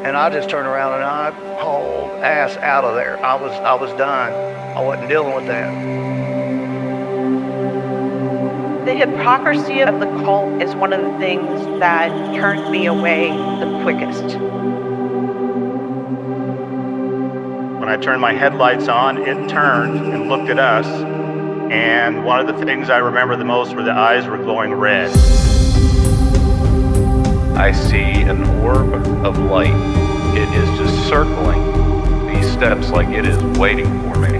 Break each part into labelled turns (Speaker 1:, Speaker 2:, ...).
Speaker 1: And I just turned around and I hauled ass out of there. I was done. I wasn't dealing with that.
Speaker 2: The hypocrisy of the cult is one of the things that turned me away the quickest.
Speaker 3: When I turned my headlights on, it turned and looked at us. And one of the things I remember the most were the eyes were glowing red.
Speaker 4: I see an orb of light. It is just circling these steps like it is waiting for me.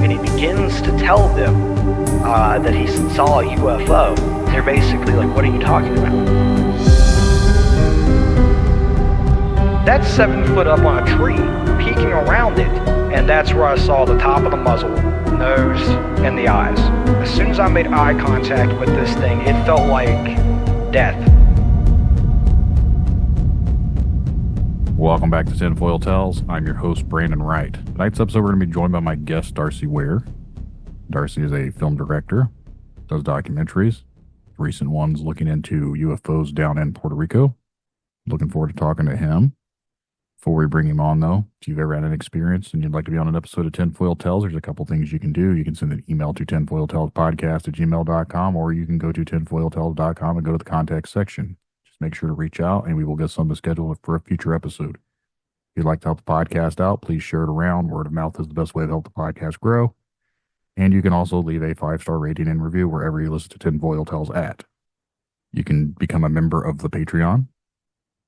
Speaker 1: And he begins to tell them that he saw a UFO. They're basically like, what are you talking about? That's 7 foot up on a tree, peeking around it, and that's where I saw the top of the muzzle, nose, and the eyes. As soon as I made eye contact with this thing, it felt like death.
Speaker 5: Welcome back to Tinfoil Tales. I'm your host, Brandon Wright. Tonight's episode, we're going to be joined by my guest, Darcy Weir. Darcy is a film director, does documentaries, recent ones looking into UFOs down in Puerto Rico. Looking forward to talking to him. Before we bring him on, though, if you've ever had an experience and you'd like to be on an episode of Tinfoil Tales, there's a couple things you can do. You can send an email to tinfoiltalespodcast@gmail.com, or you can go to tinfoiltales.com and go to the contact section. Just make sure to reach out, and we will get something scheduled for a future episode. If you'd like to help the podcast out, please share it around. Word of mouth is the best way to help the podcast grow. And you can also leave a 5-star rating and review wherever you listen to Tinfoil Tales at. You can become a member of the Patreon.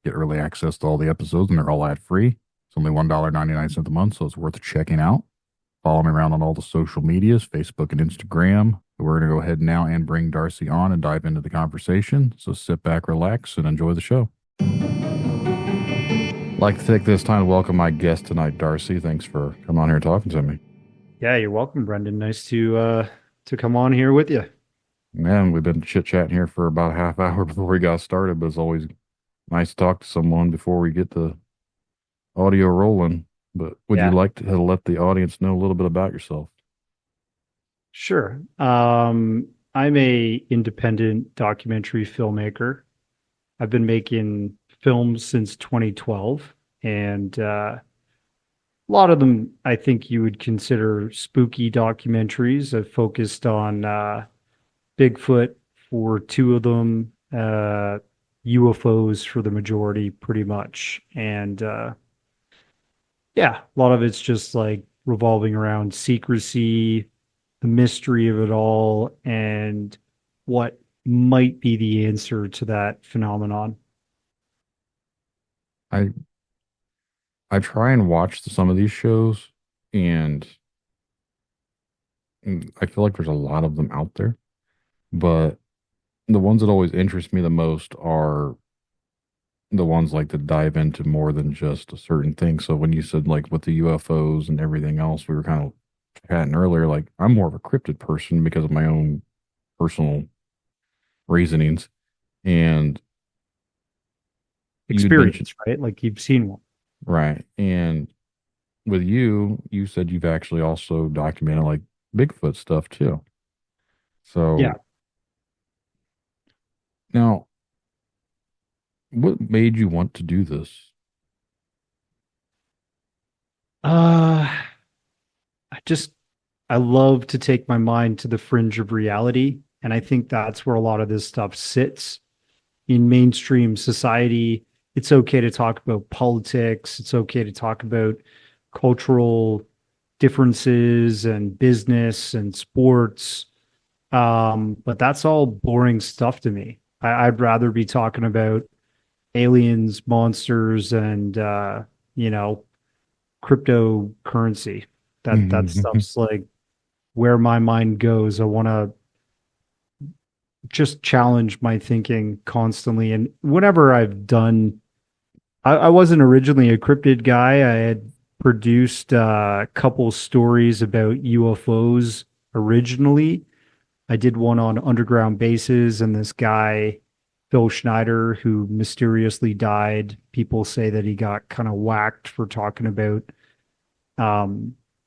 Speaker 5: Get early access to all the episodes, and they're all ad-free. It's only $1.99 a month, so it's worth checking out. Follow me around on all the social medias, Facebook and Instagram. We're going to go ahead now and bring Darcy on and dive into the conversation. So sit back, relax, and enjoy the show. I'd like to take this time to welcome my guest tonight, Darcy. Thanks for coming on here and talking to me.
Speaker 6: Yeah, you're welcome, Brendan. Nice to come on here with you.
Speaker 5: Man, we've been chit-chatting here for about a half hour before we got started, but it's always nice to talk to someone before we get the audio rolling. But would you like to let the audience know a little bit about yourself?
Speaker 6: Sure. I'm a independent documentary filmmaker. I've been making films since 2012, and a lot of them I think you would consider spooky documentaries. I've focused on Bigfoot for 2 of them, UFOs for the majority, pretty much. And a lot of it's just like revolving around secrecy, the mystery of it all, and what might be the answer to that phenomenon.
Speaker 5: I try and watch some of these shows, and I feel like there's a lot of them out there, but the ones that always interest me the most are the ones like that dive into more than just a certain thing. So when you said like with the UFOs and everything else, we were kind of chatting earlier, like I'm more of a cryptid person because of my own personal reasonings and
Speaker 6: experience, right? Like you've seen one.
Speaker 5: Right. And with you said you've actually also documented like Bigfoot stuff too. So
Speaker 6: yeah.
Speaker 5: Now, what made you want to do this?
Speaker 6: I love to take my mind to the fringe of reality. And I think that's where a lot of this stuff sits in mainstream society. It's okay to talk about politics. It's okay to talk about cultural differences and business and sports. But that's all boring stuff to me. I'd rather be talking about aliens, monsters, and cryptocurrency. That stuff's like where my mind goes. I want to just challenge my thinking constantly. And whenever I've done, I wasn't originally a cryptid guy. I had produced a couple stories about UFOs originally. I did one on underground bases, and this guy, Phil Schneider, who mysteriously died. People say that he got kind of whacked for talking about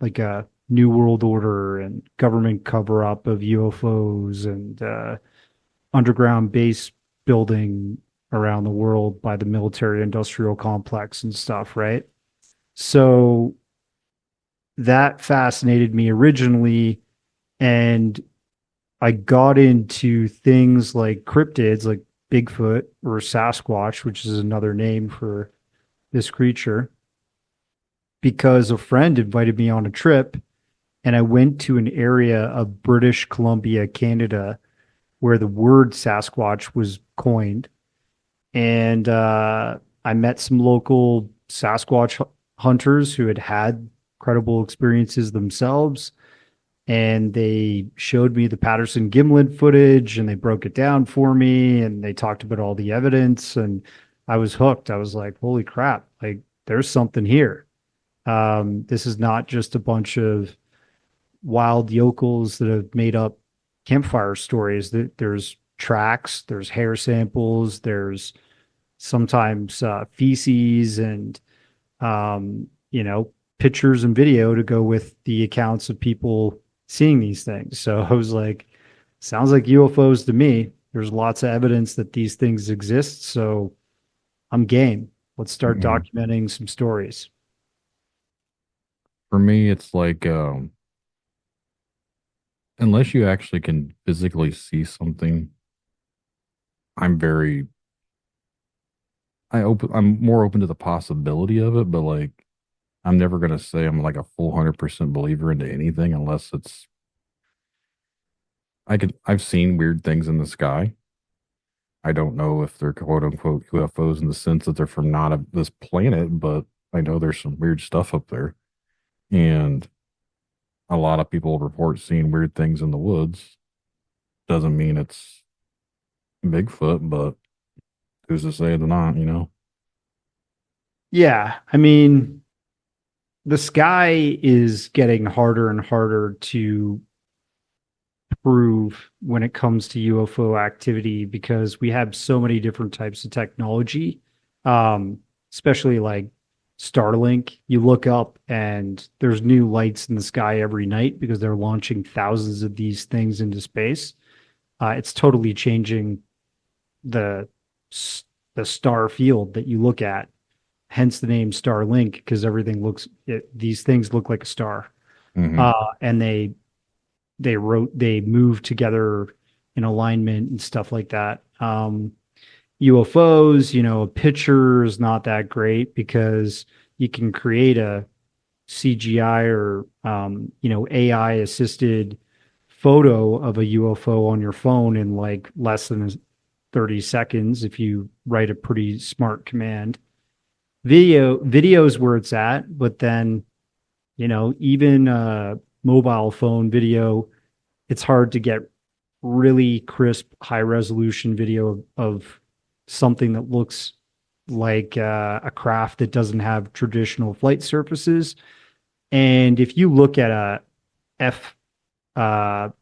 Speaker 6: like a New World Order and government cover-up of UFOs and underground base building around the world by the military industrial complex and stuff, right? So that fascinated me originally, and I got into things like cryptids, like Bigfoot or Sasquatch, which is another name for this creature, because a friend invited me on a trip, and I went to an area of British Columbia, Canada, where the word Sasquatch was coined. And I met some local Sasquatch hunters who had had credible experiences themselves. And they showed me the Patterson Gimlin footage and they broke it down for me and they talked about all the evidence. And I was hooked. I was like, holy crap, like there's something here. This is not just a bunch of wild yokels that have made up campfire stories. There's tracks, there's hair samples, there's sometimes feces and pictures and video to go with the accounts of people seeing these things. So I was like, sounds like UFOs to me. There's lots of evidence that these things exist, so I'm game. Let's start documenting some stories.
Speaker 5: For me, it's like unless you actually can physically see something, I'm more open to the possibility of it, but like I'm never gonna say I'm like a full 100% believer into anything unless I've seen weird things in the sky. I don't know if they're quote unquote UFOs in the sense that they're from not of this planet, but I know there's some weird stuff up there. And a lot of people report seeing weird things in the woods. Doesn't mean it's Bigfoot, but who's to say they're not,
Speaker 6: Yeah, I mean, the sky is getting harder and harder to prove when it comes to UFO activity because we have so many different types of technology, especially like Starlink. You look up and there's new lights in the sky every night because they're launching thousands of these things into space. It's totally changing the star field that you look at. Hence the name Starlink, because these things look like a star. And they move together in alignment and stuff like that. UFOs, a picture is not that great because you can create a CGI or AI assisted photo of a UFO on your phone in like less than 30 seconds if you write a pretty smart command. Video's where it's at, but then even mobile phone video, it's hard to get really crisp, high resolution video of something that looks like a craft that doesn't have traditional flight surfaces. And if you look at not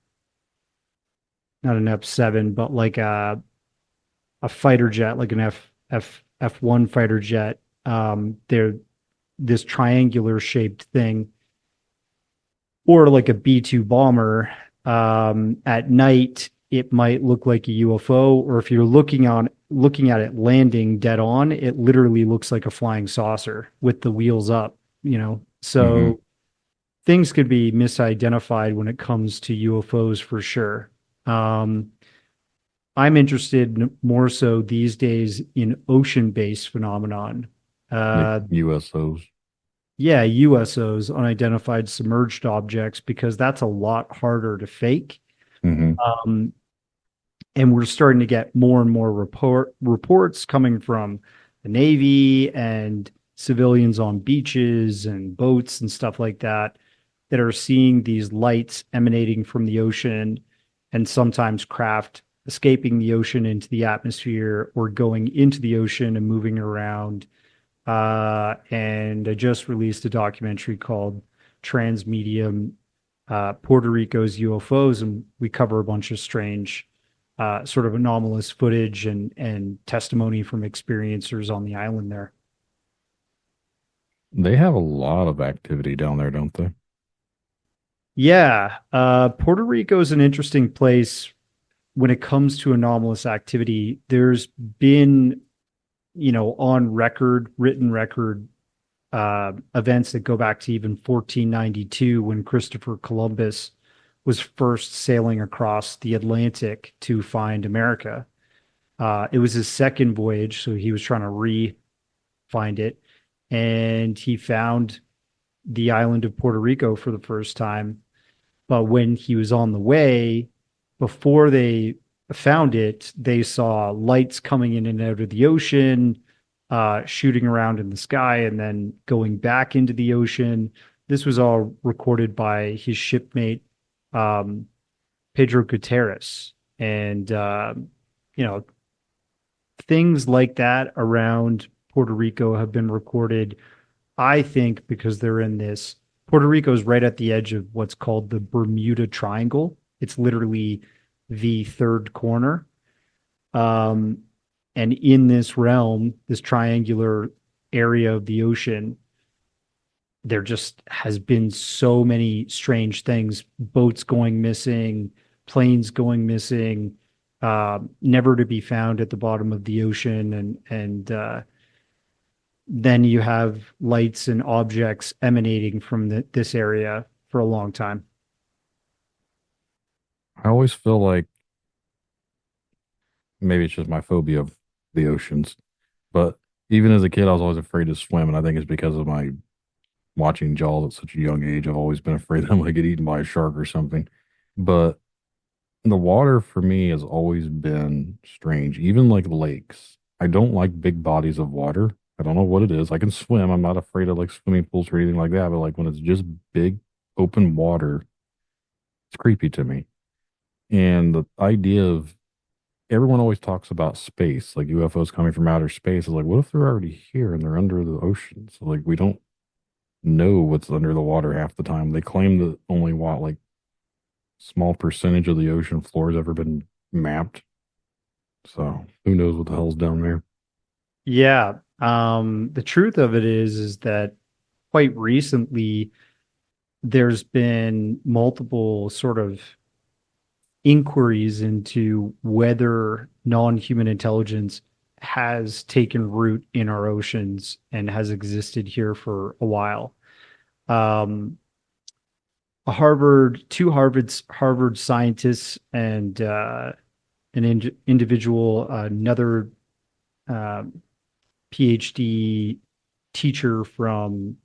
Speaker 6: an F7, but like a fighter jet, like an F1 fighter jet, they're this triangular shaped thing, or like a B-2 bomber. At night, it might look like a UFO, or if you're looking at it landing dead on, it literally looks like a flying saucer with the wheels up, So things could be misidentified when it comes to UFOs for sure. I'm interested more so these days in ocean-based phenomenon.
Speaker 5: like USOs.
Speaker 6: Yeah, USOs, unidentified submerged objects, because that's a lot harder to fake. And we're starting to get more and more reports coming from the Navy and civilians on beaches and boats and stuff like that are seeing these lights emanating from the ocean, and sometimes craft escaping the ocean into the atmosphere or going into the ocean and moving around. And I just released a documentary called Transmedium, Puerto Rico's UFOs, and we cover a bunch of strange, sort of anomalous footage and testimony from experiencers on the island there.
Speaker 5: They have a lot of activity down there, don't they?
Speaker 6: Yeah, Puerto Rico is an interesting place when it comes to anomalous activity. There's been on record, written record, events that go back to even 1492 when Christopher Columbus was first sailing across the Atlantic to find America. It was his second voyage, so he was trying to re-find it, and he found the island of Puerto Rico for the first time. But when he was on the way, before they found it, they saw lights coming in and out of the ocean, shooting around in the sky, and then going back into the ocean. This was all recorded by his shipmate, Pedro Gutierrez. And, things like that around Puerto Rico have been recorded, I think, because they're in this. Puerto Rico is right at the edge of what's called the Bermuda Triangle. It's literally the third corner. And in this realm, this triangular area of the ocean, there just has been so many strange things, boats going missing, planes going missing, never to be found at the bottom of the ocean. And then you have lights and objects emanating from this area for a long time.
Speaker 5: I always feel like maybe it's just my phobia of the oceans, but even as a kid, I was always afraid to swim, and I think it's because of my watching Jaws at such a young age. I've always been afraid that I'm going to get eaten by a shark or something. But the water for me has always been strange, even like lakes. I don't like big bodies of water. I don't know what it is. I can swim. I'm not afraid of like swimming pools or anything like that. But like when it's just big open water, it's creepy to me. And the idea of everyone always talks about space, like UFOs coming from outer space. Is like, what if they're already here and they're under the ocean? So like we don't know what's under the water half the time. They claim that only like small percentage of the ocean floor has ever been mapped. So who knows what the hell's down there?
Speaker 6: Yeah. The truth of it is that quite recently there's been multiple sort of inquiries into whether non-human intelligence has taken root in our oceans and has existed here for a while. Two Harvard scientists and individual, another PhD teacher from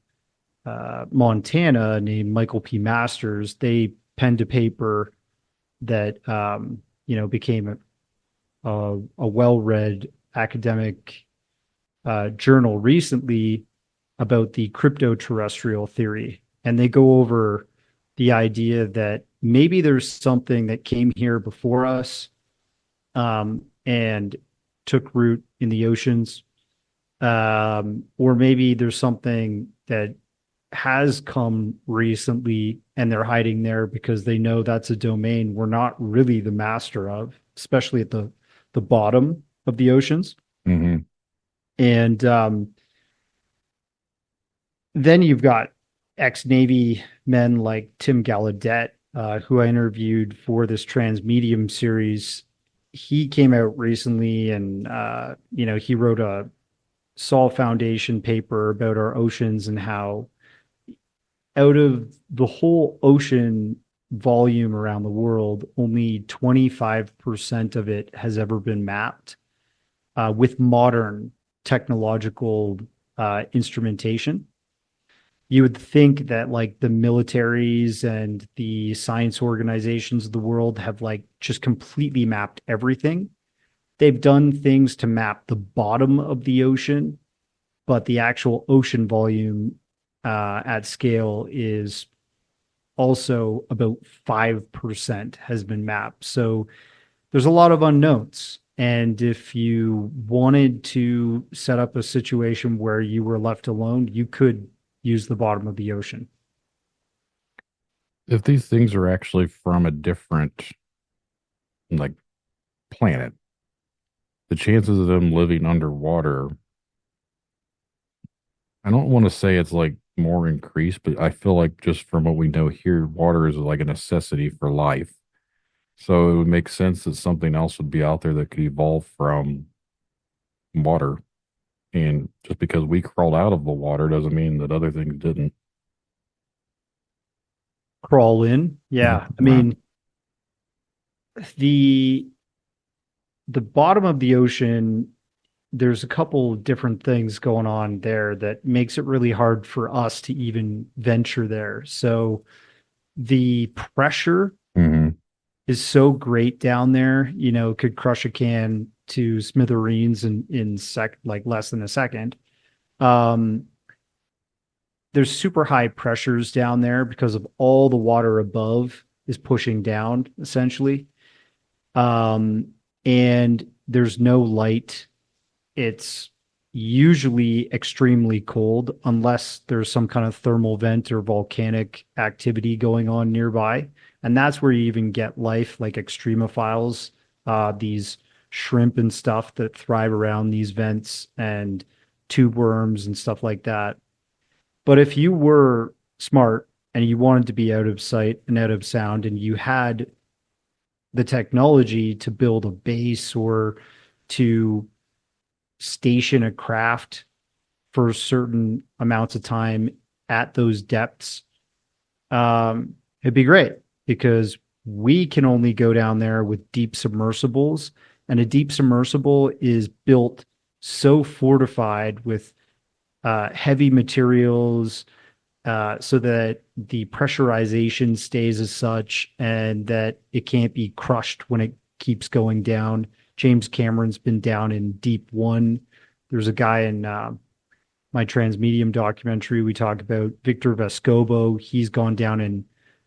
Speaker 6: Montana named Michael P. Masters, they penned a paper that became a well-read academic journal recently about the crypto-terrestrial theory, and they go over the idea that maybe there's something that came here before us, and took root in the oceans, or maybe there's something that has come recently and they're hiding there because they know that's a domain we're not really the master of, especially at the bottom of the oceans.
Speaker 5: Mm-hmm.
Speaker 6: And then you've got ex-Navy men like Tim Gallaudet, who I interviewed for this Transmedium series. He came out recently and, he wrote a Sol Foundation paper about our oceans and how out of the whole ocean volume around the world, only 25% of it has ever been mapped with modern technological instrumentation. You would think that like the militaries and the science organizations of the world have like just completely mapped everything. They've done things to map the bottom of the ocean, but the actual ocean volume at scale is also about 5% has been mapped. So there's a lot of unknowns. And if you wanted to set up a situation where you were left alone, you could use the bottom of the ocean.
Speaker 5: If these things are actually from a different like planet, the chances of them living underwater, I don't want to say it's like more increased, but I feel like just from what we know here, water is like a necessity for life. So it would make sense that something else would be out there that could evolve from water. And just because we crawled out of the water doesn't mean that other things didn't.
Speaker 6: Crawl in. Yeah. I mean, the bottom of the ocean, there's a couple different things going on there that makes it really hard for us to even venture there. So the pressure
Speaker 5: Mm-hmm.
Speaker 6: is so great down there, could crush a can to smithereens in like less than a second. Um, there's super high pressures down there because of all the water above is pushing down essentially. And there's no light. It's usually extremely cold unless there's some kind of thermal vent or volcanic activity going on nearby. And that's where you even get life like extremophiles, these shrimp and stuff that thrive around these vents and tube worms and stuff like that. But if you were smart and you wanted to be out of sight and out of sound and you had the technology to build a base or to station a craft for certain amounts of time at those depths, it'd be great because we can only go down there with deep submersibles. And a deep submersible is built so fortified with heavy materials so that the pressurization stays as such and that it can't be crushed when it keeps going down. James Cameron's been down in Deep One. There's a guy in my Transmedium documentary we talk about, Victor Vescovo. He's gone down and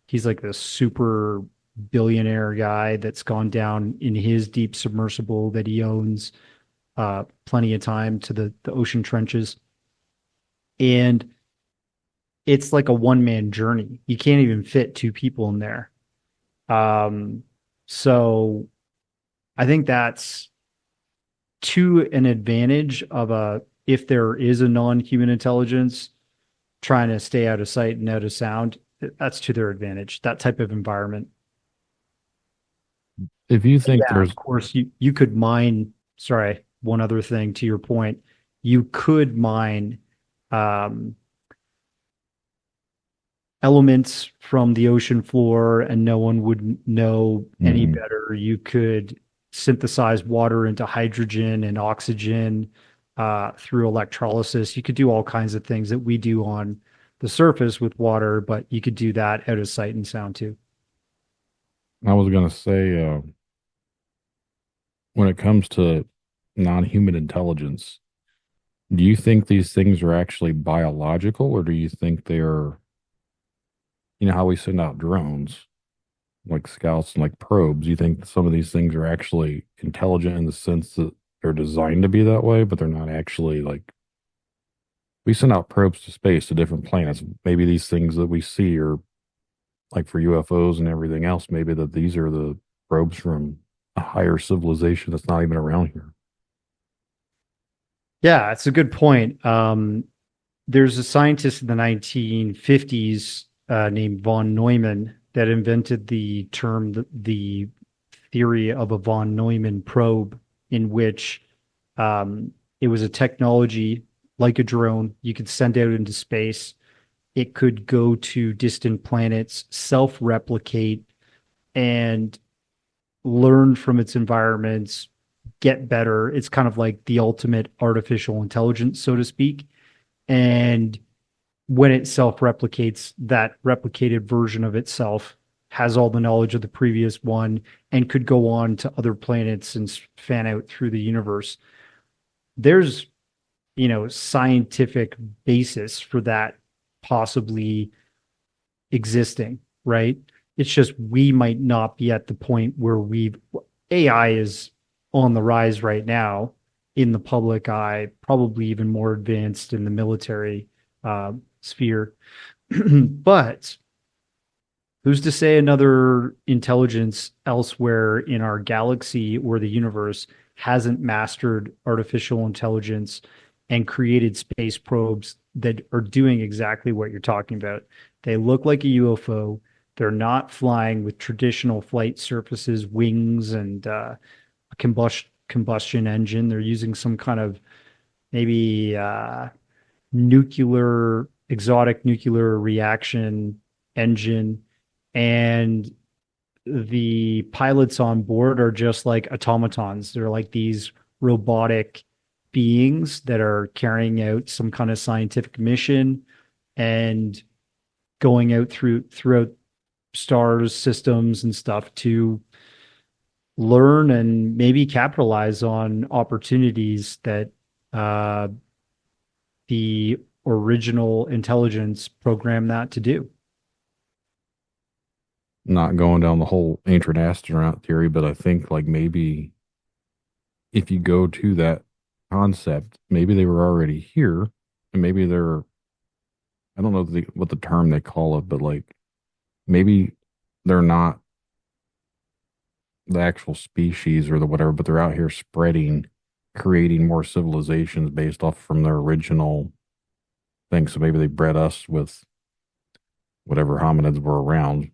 Speaker 6: he's like this super billionaire guy that's gone down in his deep submersible that he owns plenty of time to the ocean trenches. And it's like a one-man journey. You can't even fit two people in there. So I think that's to an advantage of if there is a non-human intelligence trying to stay out of sight and out of sound, that's to their advantage, that type of environment.
Speaker 5: If you think there's,
Speaker 6: of course, you could mine, sorry, one other thing to your point, you could mine elements from the ocean floor and no one would know any better. You could synthesize water into hydrogen and oxygen through electrolysis. You could do all kinds of things that we do on the surface with water, but you could do that out of sight and sound too.
Speaker 5: I was going to say, when it comes to non-human intelligence, do you think these things are actually biological, or do you think they are, how we send out drones, like scouts and like probes? Do you think some of these things are actually intelligent in the sense that they're designed to be that way, but they're not actually like, we send out probes to space to different planets. Maybe these things that we see are like for UFOs and everything else, maybe that these are the probes from a higher civilization that's not even around here.
Speaker 6: Yeah, it's a good point. There's a scientist in the 1950s named von Neumann that invented the term, the theory of a von Neumann probe, in which it was a technology like a drone you could send out into space. It could go to distant planets, self-replicate, and learn from its environments, get better. It's kind of like the ultimate artificial intelligence, so to speak. And when it self-replicates, that replicated version of itself has all the knowledge of the previous one and could go on to other planets and fan out through the universe. There's, scientific basis for that possibly existing, right? It's just we might not be at the point where AI is on the rise right now in the public eye, probably even more advanced in the military sphere. But who's to say another intelligence elsewhere in our galaxy or the universe hasn't mastered artificial intelligence and created space probes that are doing exactly what you're talking about? They look like a UFO. They're not flying with traditional flight surfaces, wings, and a combustion engine. They're using some kind of maybe nuclear exotic nuclear reaction engine, and the pilots on board are just like automatons. They're like these robotic beings that are carrying out some kind of scientific mission and going out throughout stars, systems, and stuff to learn and maybe capitalize on opportunities that uh, the original intelligence programmed that to do.
Speaker 5: Not going down the whole ancient astronaut theory, but I think like maybe if you go to that concept, maybe they were already here, and maybe they're, I don't know what the term they call it, but like maybe they're not the actual species or the whatever, but they're out here spreading, creating more civilizations based off from their original thing. So maybe they bred us with whatever hominids were around,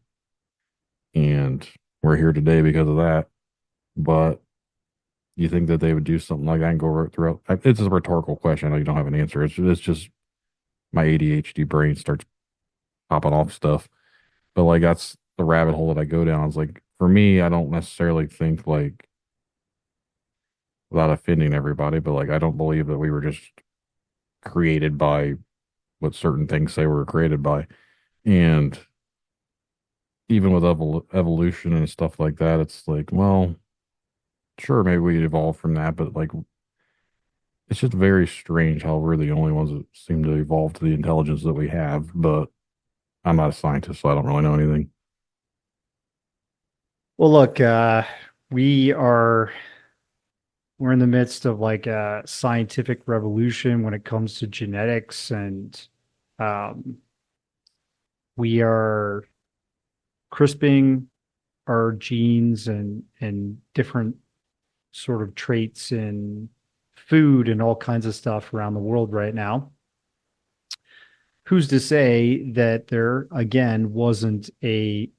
Speaker 5: and we're here today because of that. But you think that they would do something like that and go throughout? It's a rhetorical question. I know you don't have an answer. It's just my ADHD brain starts popping off stuff. But like that's the rabbit hole that I go down. It's like for me, I don't necessarily think like without offending everybody, but like I don't believe that we were just created by what certain things say we were created by. And even with evolution and stuff like that, it's like, well, sure, maybe we evolved from that, but like it's just very strange how we're the only ones that seem to evolve to the intelligence that we have. But I'm not a scientist, so I don't really know anything.
Speaker 6: Well, look, we are we're in the midst of like a scientific revolution when it comes to genetics, and um, we are crisping our genes and different sort of traits in food and all kinds of stuff around the world right now. Who's to say that there again wasn't a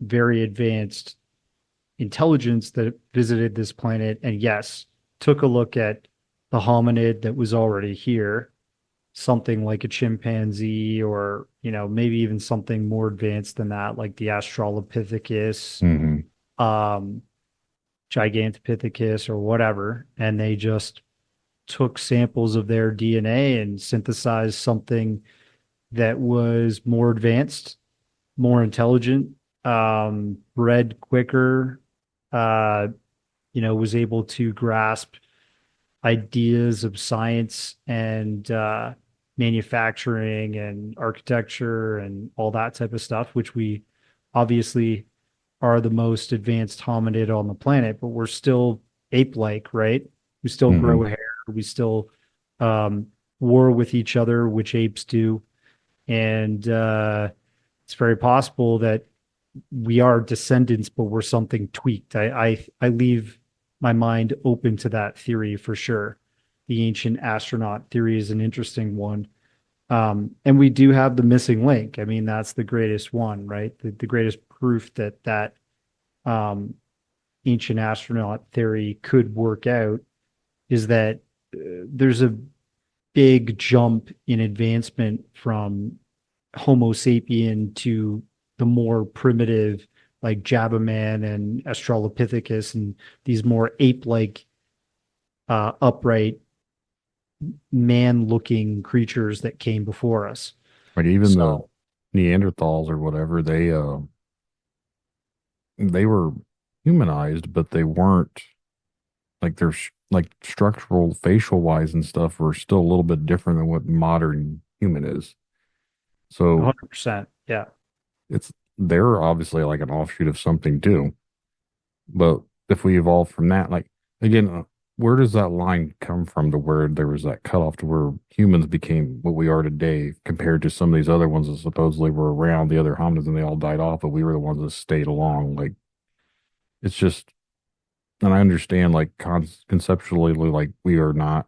Speaker 6: very advanced intelligence that visited this planet and yes, took a look at the hominid that was already here, something like a chimpanzee, or maybe even something more advanced than that, like the Australopithecus, um, Gigantopithecus, or whatever, and they just took samples of their DNA and synthesized something that was more advanced, more intelligent, bred quicker, uh, was able to grasp ideas of science and manufacturing and architecture and all that type of stuff, which we obviously are the most advanced hominid on the planet, but we're still ape-like, right? We still grow hair. We still war with each other, which apes do. And it's very possible that we are descendants, but we're something tweaked. I leave my mind open to that theory for sure. The ancient astronaut theory is an interesting one. And we do have the missing link. I mean, that's the greatest one, right? The greatest proof that ancient astronaut theory could work out is that there's a big jump in advancement from Homo sapien to the more primitive, like Jabaman and Australopithecus, and these more ape-like, upright, man-looking creatures that came before us.
Speaker 5: Like even the Neanderthals or whatever, they were humanized, but they weren't like they're like structural, facial wise and stuff were still a little bit different than what modern human is. So
Speaker 6: 100%, yeah.
Speaker 5: They're obviously like an offshoot of something too. But if we evolve from that, like again, where does that line come from to where there was that cutoff to where humans became what we are today compared to some of these other ones that supposedly were around, the other hominids, and they all died off, but we were the ones that stayed along. Like it's just, and I understand like conceptually, like we are not,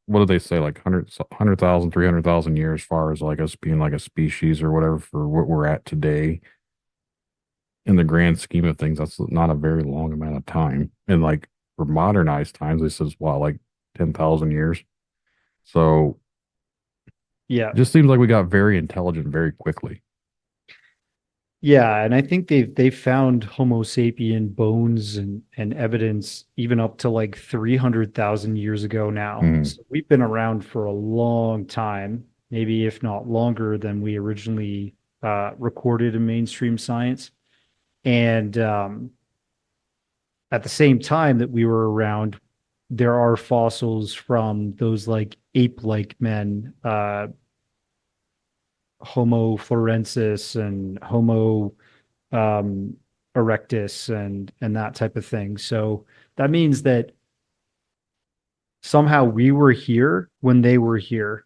Speaker 5: what do they say, like 100,000, 300,000 years, as far as like us being like a species or whatever for what we're at today. In the grand scheme of things, that's not a very long amount of time. And like for modernized times, this is what, like 10,000 years. So
Speaker 6: Yeah.
Speaker 5: it just seems like we got very intelligent very quickly.
Speaker 6: Yeah, and I think they've found Homo sapien bones and evidence even up to like 300,000 years ago now.
Speaker 5: Mhm.
Speaker 6: So we've been around for a long time, maybe if not longer than we originally recorded in mainstream science. And at the same time that we were around, there are fossils from those like ape-like men, Homo florensis and Homo um, erectus and that type of thing. So that means that somehow we were here when they were here,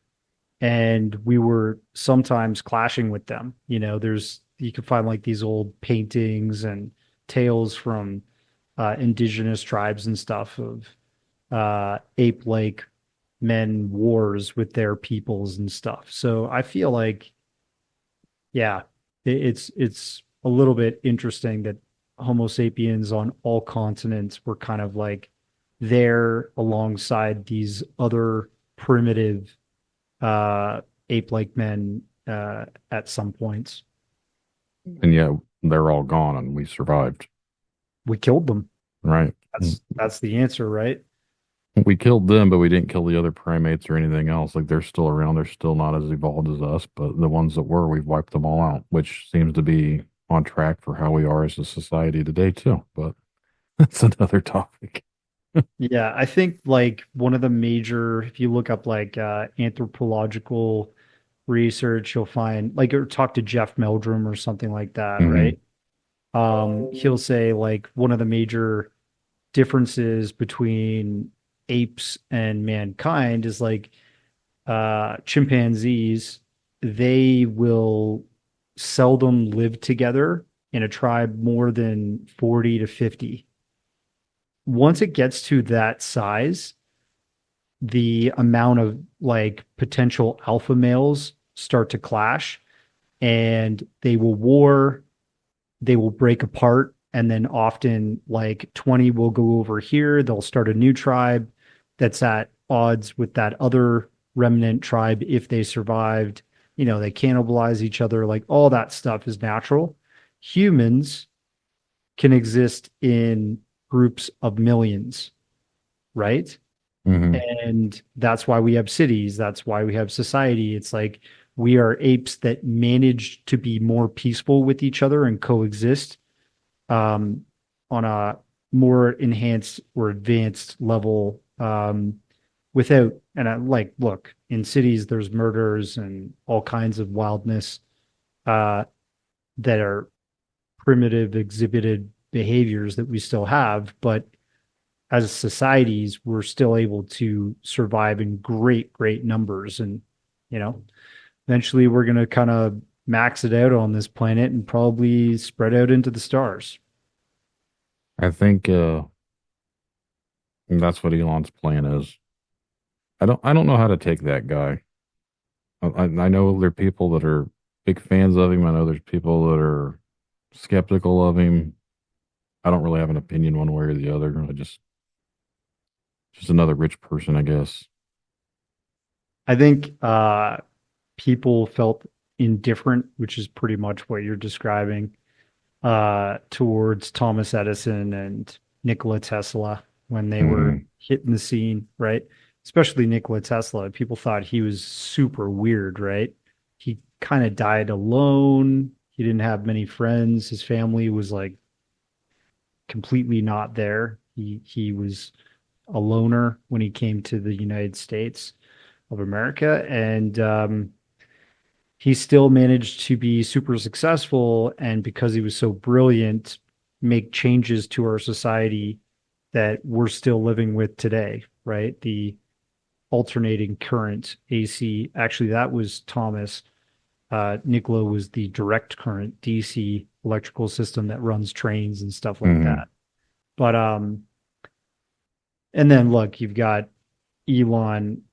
Speaker 6: and we were sometimes clashing with them. You know, there's you can find like these old paintings and tales from indigenous tribes and stuff of ape-like men wars with their peoples and stuff. So I feel like yeah, it's a little bit interesting that Homo sapiens on all continents were kind of like there alongside these other primitive ape-like men at some points.
Speaker 5: And yet they're all gone and we survived.
Speaker 6: We killed them.
Speaker 5: Right.
Speaker 6: That's the answer, right?
Speaker 5: We killed them, but we didn't kill the other primates or anything else. Like they're still around. They're still not as evolved as us, but the ones that were, we've wiped them all out, which seems to be on track for how we are as a society today, too. But that's another topic.
Speaker 6: Yeah, I think like one of the major, if you look up like anthropological research, you'll find like or talk to Jeff Meldrum or something like that,
Speaker 5: Mhm.
Speaker 6: right? He'll say like one of the major differences between apes and mankind is like chimpanzees, they will seldom live together in a tribe more than 40 to 50. Once it gets to that size, the amount of like potential alpha males start to clash and they will war, they will break apart, and then often like 20 will go over here, they'll start a new tribe that's at odds with that other remnant tribe if they survived. You know, they cannibalize each other, like all that stuff is natural. Humans can exist in groups of millions, right?
Speaker 5: Mhm.
Speaker 6: And that's why we have cities. That's why we have society. It's like we are apes that manage to be more peaceful with each other and coexist on a more enhanced or advanced level without, and I like, look, in cities, there's murders and all kinds of wildness uh, that are primitive exhibited behaviors that we still have, but as societies, we're still able to survive in great, great numbers. And, you know, eventually we're going to kind of max it out on this planet and probably spread out into the stars.
Speaker 5: I think that's what Elon's plan is. I don't know how to take that guy. I know there are people that are big fans of him. I know there's people that are skeptical of him. I don't really have an opinion one way or the other. I just another rich person, I guess.
Speaker 6: I think people felt indifferent, which is pretty much what you're describing, towards Thomas Edison and Nikola Tesla when they were
Speaker 5: Mhm.
Speaker 6: hitting the scene, right? Especially Nikola Tesla. People thought he was super weird, right? He kind of died alone. He didn't have many friends. His family was like completely not there. He was a loner when he came to the United States of America, and he still managed to be super successful. And because he was so brilliant, make changes to our society that we're still living with today, right? The alternating current AC. Actually, that was Thomas. Nikola was the direct current DC electrical system that runs trains and stuff like
Speaker 5: Mhm.
Speaker 6: that. But and then look, you've got Elon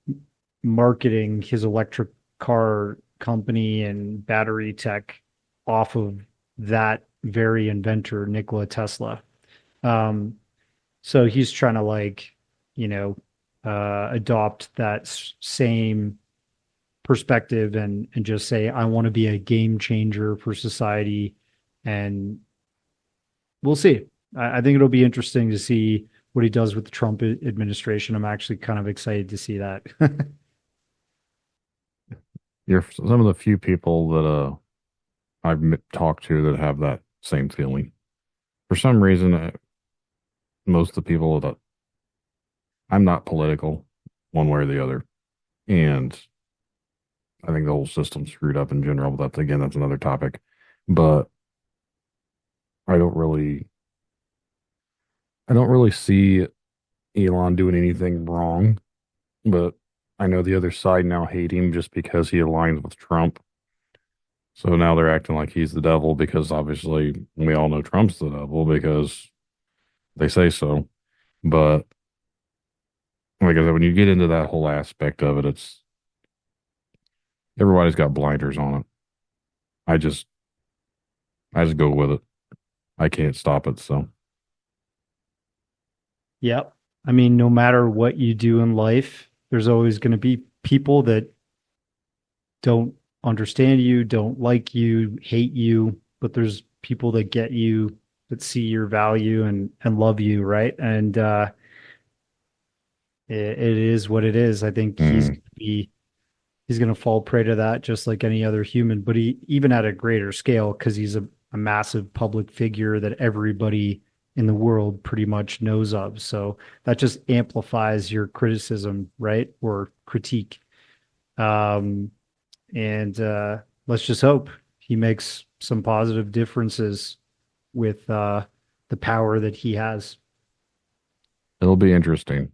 Speaker 6: marketing his electric car company and battery tech off of that very inventor, Nikola Tesla. Um, So he's trying to like, you know, adopt that same perspective and just say, I want to be a game changer for society. And we'll see. I think it'll be interesting to see what he does with the Trump administration. I'm actually kind of excited to see that.
Speaker 5: You're some of the few people that I've talked to that have that same feeling. For some reason, most of the people that I'm not political one way or the other. And I think the whole system's screwed up in general, but that's another topic. But I don't really see Elon doing anything wrong, but I know the other side now hate him just because he aligns with Trump. So now they're acting like he's the devil because obviously we all know Trump's the devil because they say so. But like I said, when you get into that whole aspect of it, it's everybody's got blinders on it. I just go with it. I can't stop it. So
Speaker 6: Yep. I mean, no matter what you do in life, there's always going to be people that don't understand you, don't like you, hate you, but there's people that get you, that see your value and love you, right? And it is what it is. I think he's going to fall prey to that just like any other human, but he even at a greater scale because he's a massive public figure that everybody in the world pretty much knows of. So that just amplifies your criticism, right? Or critique. And let's just hope he makes some positive differences with the power that he has.
Speaker 5: it'll be interesting.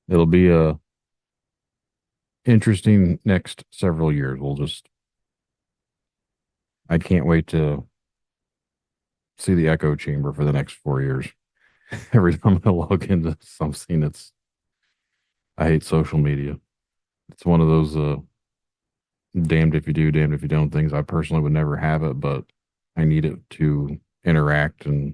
Speaker 5: It'll be a interesting next several years. I can't wait to see the echo chamber for the next 4 years. Every time I log into something, I hate social media. It's one of those damned if you do, damned if you don't things. I personally would never have it, but I need it to interact and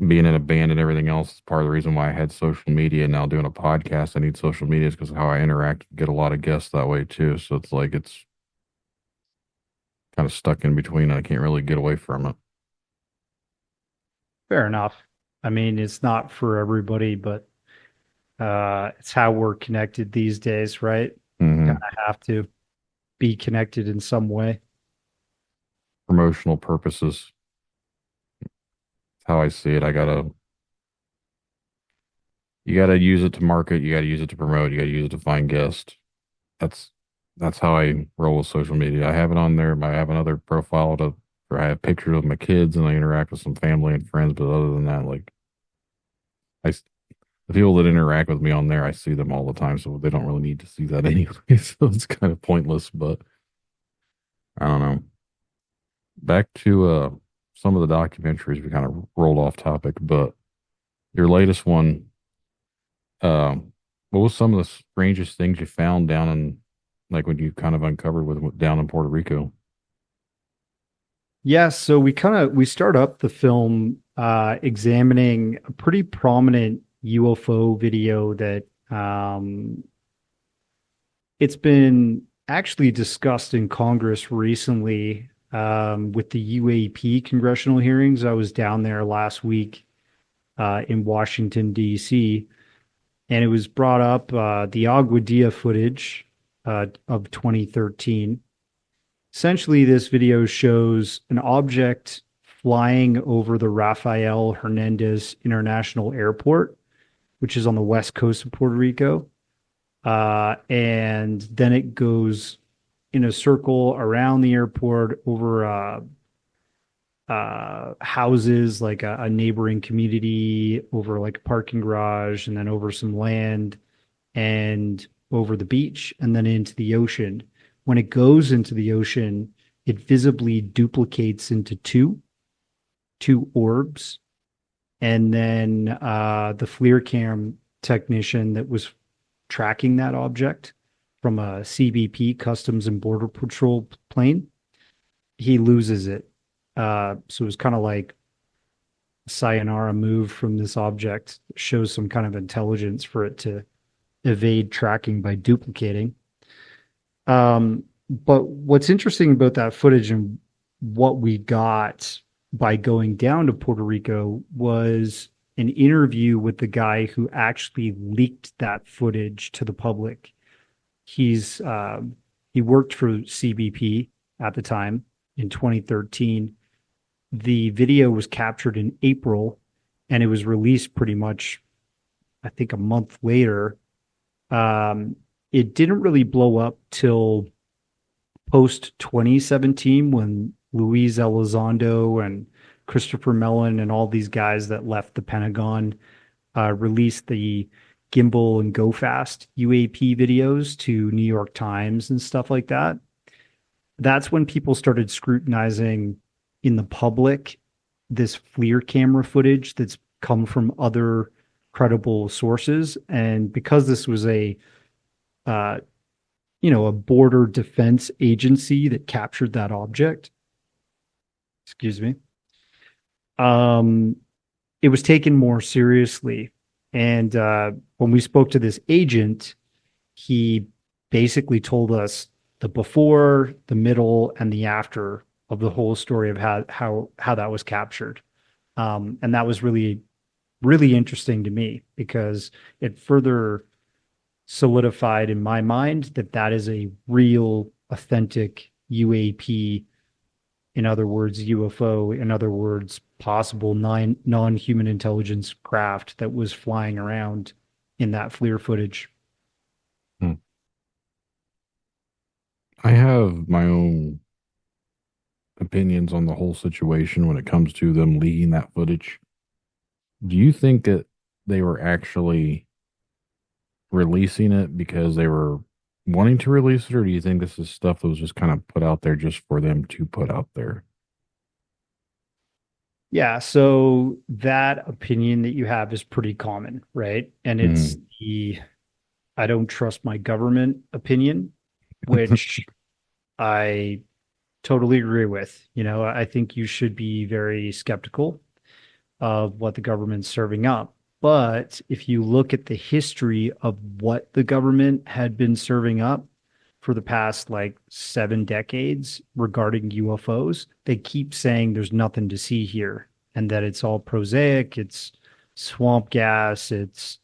Speaker 5: being in a band and everything else is part of the reason why I had social media. Now doing a podcast, I need social media is because of how I interact, get a lot of guests that way too. So it's like it's kind of stuck in between. I can't really get away from it.
Speaker 6: Fair enough. I mean, it's not for everybody, but it's how we're connected these days, right?
Speaker 5: Mm-hmm.
Speaker 6: Kind of have to be connected in some way.
Speaker 5: Promotional purposes. How I see it. You gotta use it to market, you gotta use it to promote, you gotta use it to find guests. That's how I roll with social media. I have it on there. I have another profile where I have pictures of my kids and I interact with some family and friends, but other than that, like the people that interact with me on there, I see them all the time, so they don't really need to see that anyway. So it's kind of pointless, but I don't know. Back to some of the documentaries, we kind of rolled off topic, but your latest one, what was some of the strangest things you found down in, like when you kind of uncovered with down in Puerto Rico?
Speaker 6: Yeah, so we start up the film examining a pretty prominent UFO video that it's been actually discussed in Congress recently with the UAP congressional hearings. I was down there last week in Washington, D.C., and it was brought up the Aguadilla footage of 2013. Essentially, this video shows an object flying over the Rafael Hernandez International Airport, which is on the west coast of Puerto Rico. And then it goes in a circle around the airport over houses, like a neighboring community, over like a parking garage, and then over some land and over the beach, and then into the ocean. When it goes into the ocean, it visibly duplicates into two orbs. And then the FLIR cam technician that was tracking that object from a CBP, Customs and Border Patrol plane, he loses it. So it was kind of like sayonara move from this object, shows some kind of intelligence for it to evade tracking by duplicating. But what's interesting about that footage and what we got by going down to Puerto Rico was an interview with the guy who actually leaked that footage to the public. He worked for CBP at the time in 2013. The video was captured in April and it was released pretty much, I think, a month later. It didn't really blow up till post 2017 when Luis Elizondo and Christopher Mellon and all these guys that left the Pentagon released the gimbal and go fast UAP videos to New York Times and stuff like that. That's when people started scrutinizing in the public this FLIR camera footage that's come from other credible sources. And because this was a a border defense agency that captured that object, excuse me, it was taken more seriously. And when we spoke to this agent, he basically told us the before, the middle, and the after of the whole story of how that was captured. And that was really, really interesting to me because it further solidified in my mind that that is a real, authentic UAP. In other words, UFO. In other words, possible non-human intelligence craft that was flying around in that FLIR footage.
Speaker 5: I have my own opinions on the whole situation when it comes to them leaking that footage. Do you think that they were actually releasing it because they were wanting to release it, or do you think this is stuff that was just kind of put out there just for them to put out there?
Speaker 6: Yeah, so that opinion that you have is pretty common, right? And it's the I don't trust my government opinion, which I totally agree with. I think you should be very skeptical of what the government's serving up. But if you look at the history of what the government had been serving up for the past 7 decades regarding UFOs, they keep saying there's nothing to see here and that it's all prosaic, it's swamp gas, it's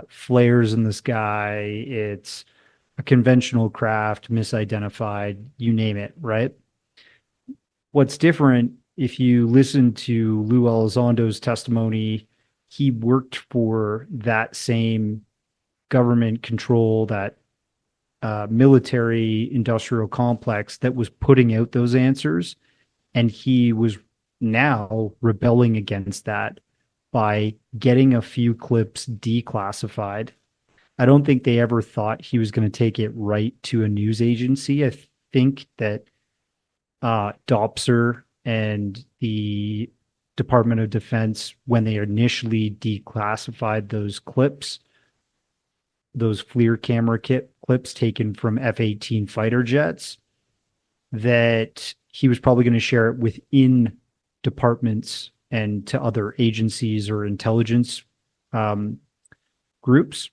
Speaker 6: flares in the sky, it's a conventional craft, misidentified, you name it, right? What's different, if you listen to Lou Elizondo's testimony, he worked for that same government control, that military industrial complex that was putting out those answers. And he was now rebelling against that by getting a few clips declassified. I don't think they ever thought he was going to take it right to a news agency. I think that Dopser and the Department of Defense, when they initially declassified those clips, those FLIR camera clips taken from F-18 fighter jets, that he was probably going to share it within departments and to other agencies or intelligence groups.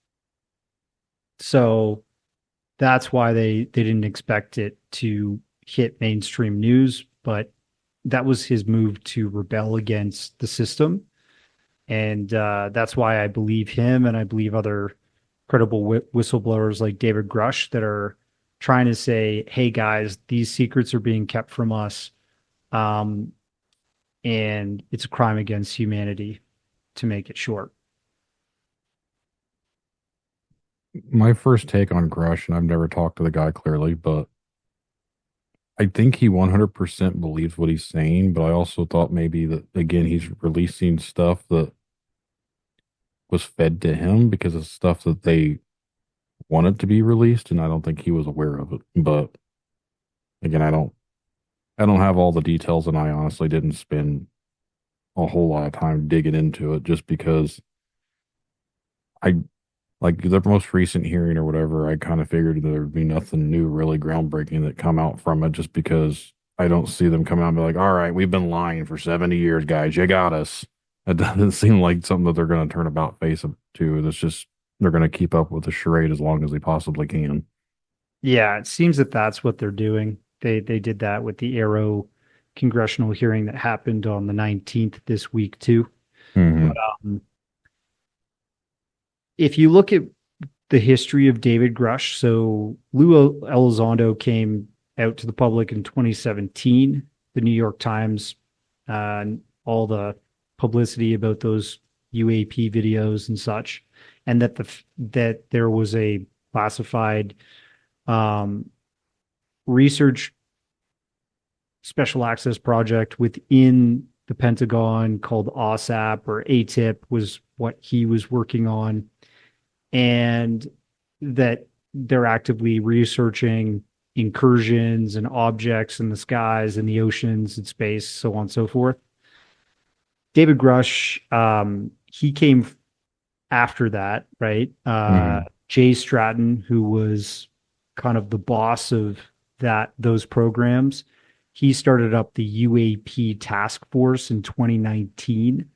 Speaker 6: So that's why they didn't expect it to hit mainstream news, but that was his move to rebel against the system. And that's why I believe him, and I believe other credible whistleblowers like David Grush that are trying to say, hey guys, these secrets are being kept from us. And it's a crime against humanity, to make it short.
Speaker 5: My first take on Grush, and I've never talked to the guy clearly, but I think he 100% believes what he's saying, but I also thought maybe that, again, he's releasing stuff that was fed to him because it's stuff that they wanted to be released, and I don't think he was aware of it. But again, I don't have all the details, and I honestly didn't spend a whole lot of time digging into it just because like the most recent hearing or whatever, I kind of figured there would be nothing new, really groundbreaking that come out from it just because I don't see them come out and be like, all right, we've been lying for 70 years, guys. You got us. It doesn't seem like something that they're going to turn about face to. It's just they're going to keep up with the charade as long as they possibly can.
Speaker 6: Yeah, it seems that that's what they're doing. They did that with the Arrow congressional hearing that happened on the 19th this week too.
Speaker 5: Hmm.
Speaker 6: But if you look at the history of David Grush, so Lou Elizondo came out to the public in 2017. The New York Times, and all the publicity about those UAP videos and such, and that there was a classified research special access project within the Pentagon called OSAP or ATIP was what he was working on, and that they're actively researching incursions and objects in the skies and the oceans and space, so on and so forth. David Grush, he came after that, right? Jay Stratton, who was kind of the boss of those programs, he started up the UAP task force in 2019,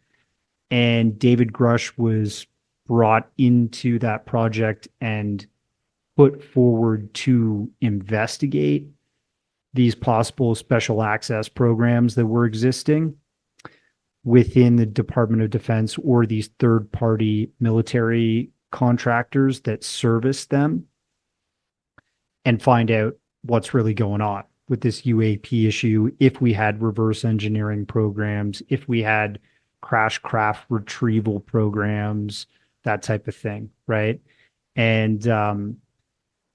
Speaker 6: and David Grush was brought into that project and put forward to investigate these possible special access programs that were existing within the Department of Defense or these third-party military contractors that service them, and find out what's really going on with this UAP issue. If we had reverse engineering programs, if we had crash craft retrieval programs, that type of thing, right? And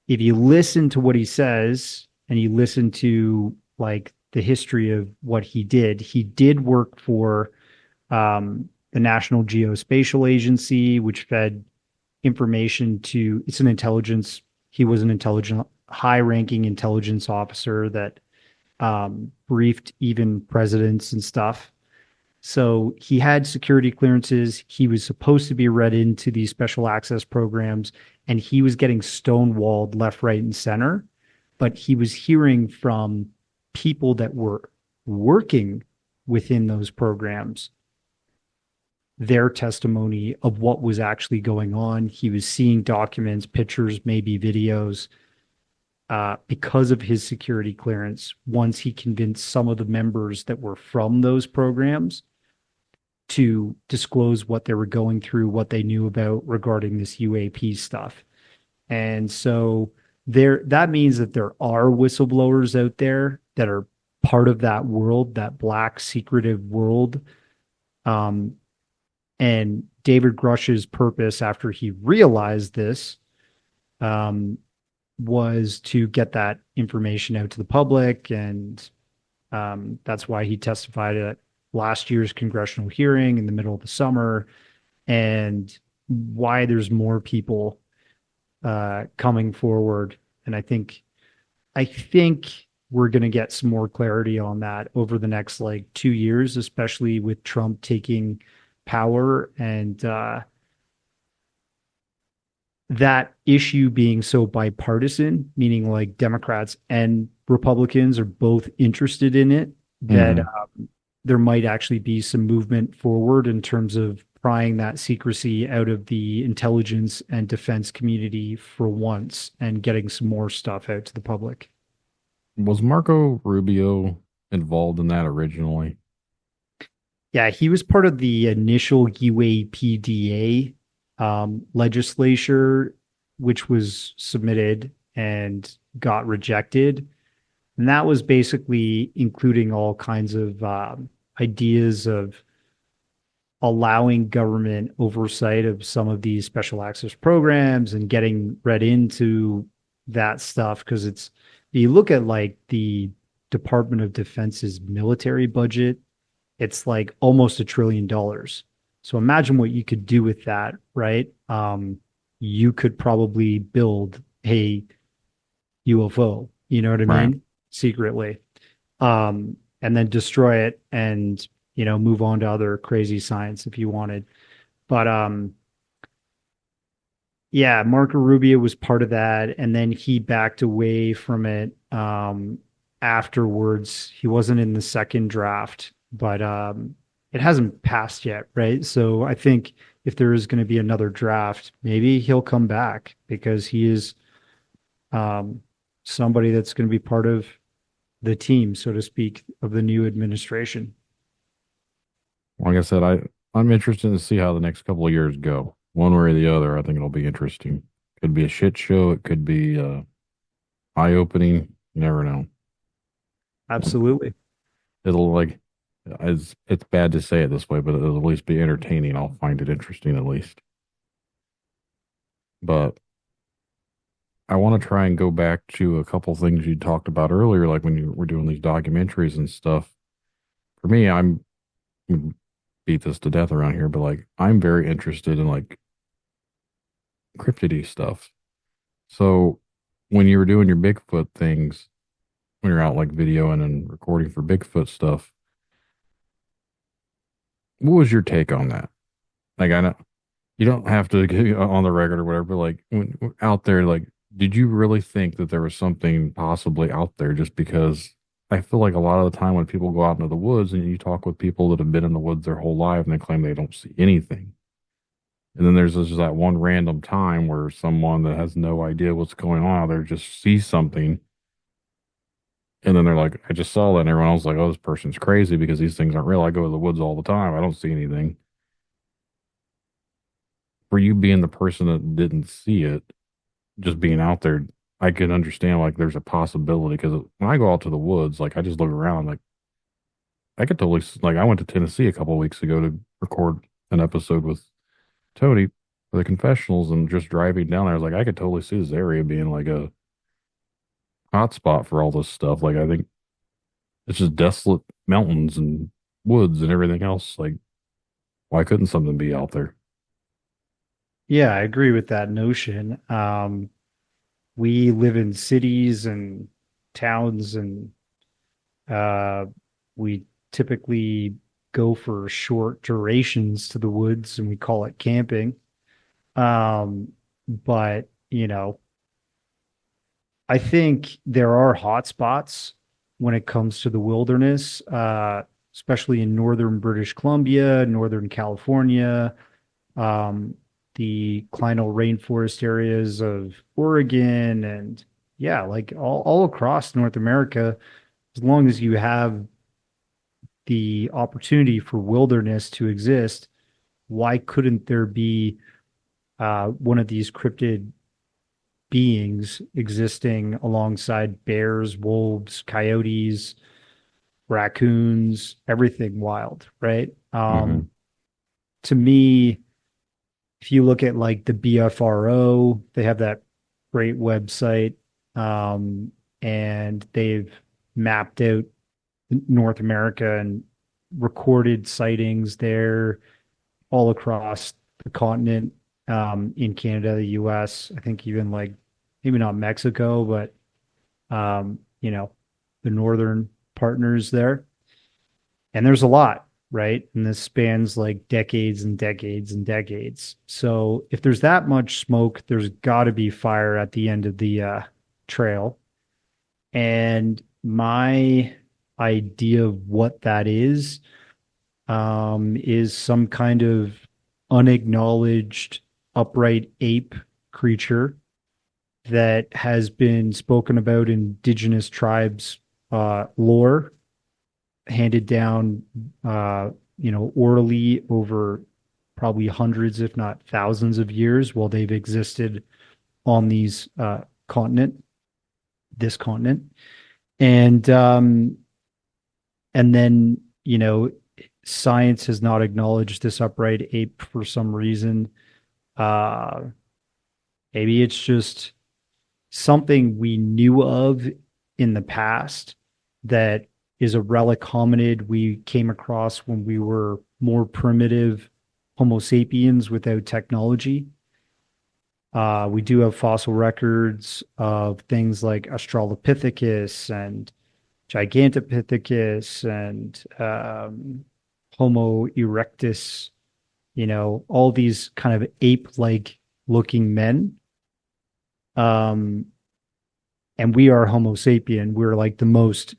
Speaker 6: if you listen to what he says and you listen to like the history of what he did work for the National Geospatial Agency, which fed information to, it's an intelligence, he was an high-ranking intelligence officer that briefed even presidents and stuff. So he had security clearances. He was supposed to be read into these special access programs, and he was getting stonewalled left, right, and center. But he was hearing from people that were working within those programs their testimony of what was actually going on. He was seeing documents, pictures, maybe videos, because of his security clearance. Once he convinced some of the members that were from those programs to disclose what they were going through, what they knew about regarding this UAP stuff. And so that means that there are whistleblowers out there that are part of that world, that black secretive world. And David Grush's purpose after he realized this was to get that information out to the public. And that's why he testified at last year's congressional hearing in the middle of the summer, and why there's more people coming forward. And I think we're going to get some more clarity on that over the next like 2 years, especially with Trump taking power and that issue being so bipartisan, meaning like Democrats and Republicans are both interested in it, that there might actually be some movement forward in terms of prying that secrecy out of the intelligence and defense community for once and getting some more stuff out to the public.
Speaker 5: Was Marco Rubio involved in that originally?
Speaker 6: Yeah, he was part of the initial UAPDA legislature, which was submitted and got rejected. And that was basically including all kinds of ideas of allowing government oversight of some of these special access programs and getting read into that stuff. Because you look at like the Department of Defense's military budget, it's like almost $1 trillion. So imagine what you could do with that, right? You could probably build a UFO, you know what I mean? Secretly. And then destroy it and, move on to other crazy science if you wanted. But yeah, Marco Rubio was part of that. And then he backed away from it afterwards. He wasn't in the second draft, but it hasn't passed yet, right? So I think if there is going to be another draft, maybe he'll come back because he is um, somebody that's going to be part of the team, so to speak, of the new administration.
Speaker 5: Like I said, I'm interested to see how the next couple of years go. One way or the other, I think it'll be interesting. Could be a shit show. It could be eye opening. You never know.
Speaker 6: Absolutely.
Speaker 5: It'll like it's bad to say it this way, but it'll at least be entertaining. I'll find it interesting at least. But I want to try and go back to a couple things you talked about earlier, like when you were doing these documentaries and stuff. For me, I'm beat this to death around here, but like I'm very interested in like cryptidy stuff. So when you were doing your Bigfoot things, when you're out like videoing and recording for Bigfoot stuff, what was your take on that? Like I know you don't have to get on the record or whatever, but like when out there, like did you really think that there was something possibly out there just because I feel like a lot of the time when people go out into the woods and you talk with people that have been in the woods their whole life and they claim they don't see anything. And then there's just that one random time where someone that has no idea what's going on, they just sees something. And then they're like, I just saw that. And everyone else is like, oh, this person's crazy because these things aren't real. I go to the woods all the time. I don't see anything. For you being the person that didn't see it, just being out there, I can understand like there's a possibility because when I go out to the woods, like I just look around, like I could totally, like I went to Tennessee a couple of weeks ago to record an episode with Tony for the confessionals and just driving down there, I was like, I could totally see this area being like a hot spot for all this stuff. Like I think it's just desolate mountains and woods and everything else. Like, why couldn't something be out there?
Speaker 6: Yeah, I agree with that notion. We live in cities and towns, and uh, we typically go for short durations to the woods, and we call it camping. But, I think there are hot spots when it comes to the wilderness, especially in northern British Columbia, northern California, um, the clinal rainforest areas of Oregon, and yeah, like all across North America, as long as you have the opportunity for wilderness to exist, why couldn't there be one of these cryptid beings existing alongside bears, wolves, coyotes, raccoons, everything wild, right?
Speaker 5: Hmm.
Speaker 6: To me, if you look at like the BFRO, they have that great website, and they've mapped out North America and recorded sightings there all across the continent, in Canada, the US, I think even like maybe not Mexico, but the northern partners there. And there's a lot, right? And this spans like decades and decades and decades. So if there's that much smoke, there's got to be fire at the end of the trail. And my idea of what that is some kind of unacknowledged upright ape creature that has been spoken about in indigenous tribes lore, handed down orally over probably hundreds, if not thousands of years while they've existed on continent, this continent. And then, science has not acknowledged this upright ape for some reason. Uh, Maybe it's just something we knew of in the past that is a relic hominid we came across when we were more primitive Homo sapiens without technology. We do have fossil records of things like Australopithecus and Gigantopithecus and Homo erectus, all these kind of ape-like looking men. Um, and we are Homo sapien. We're like the most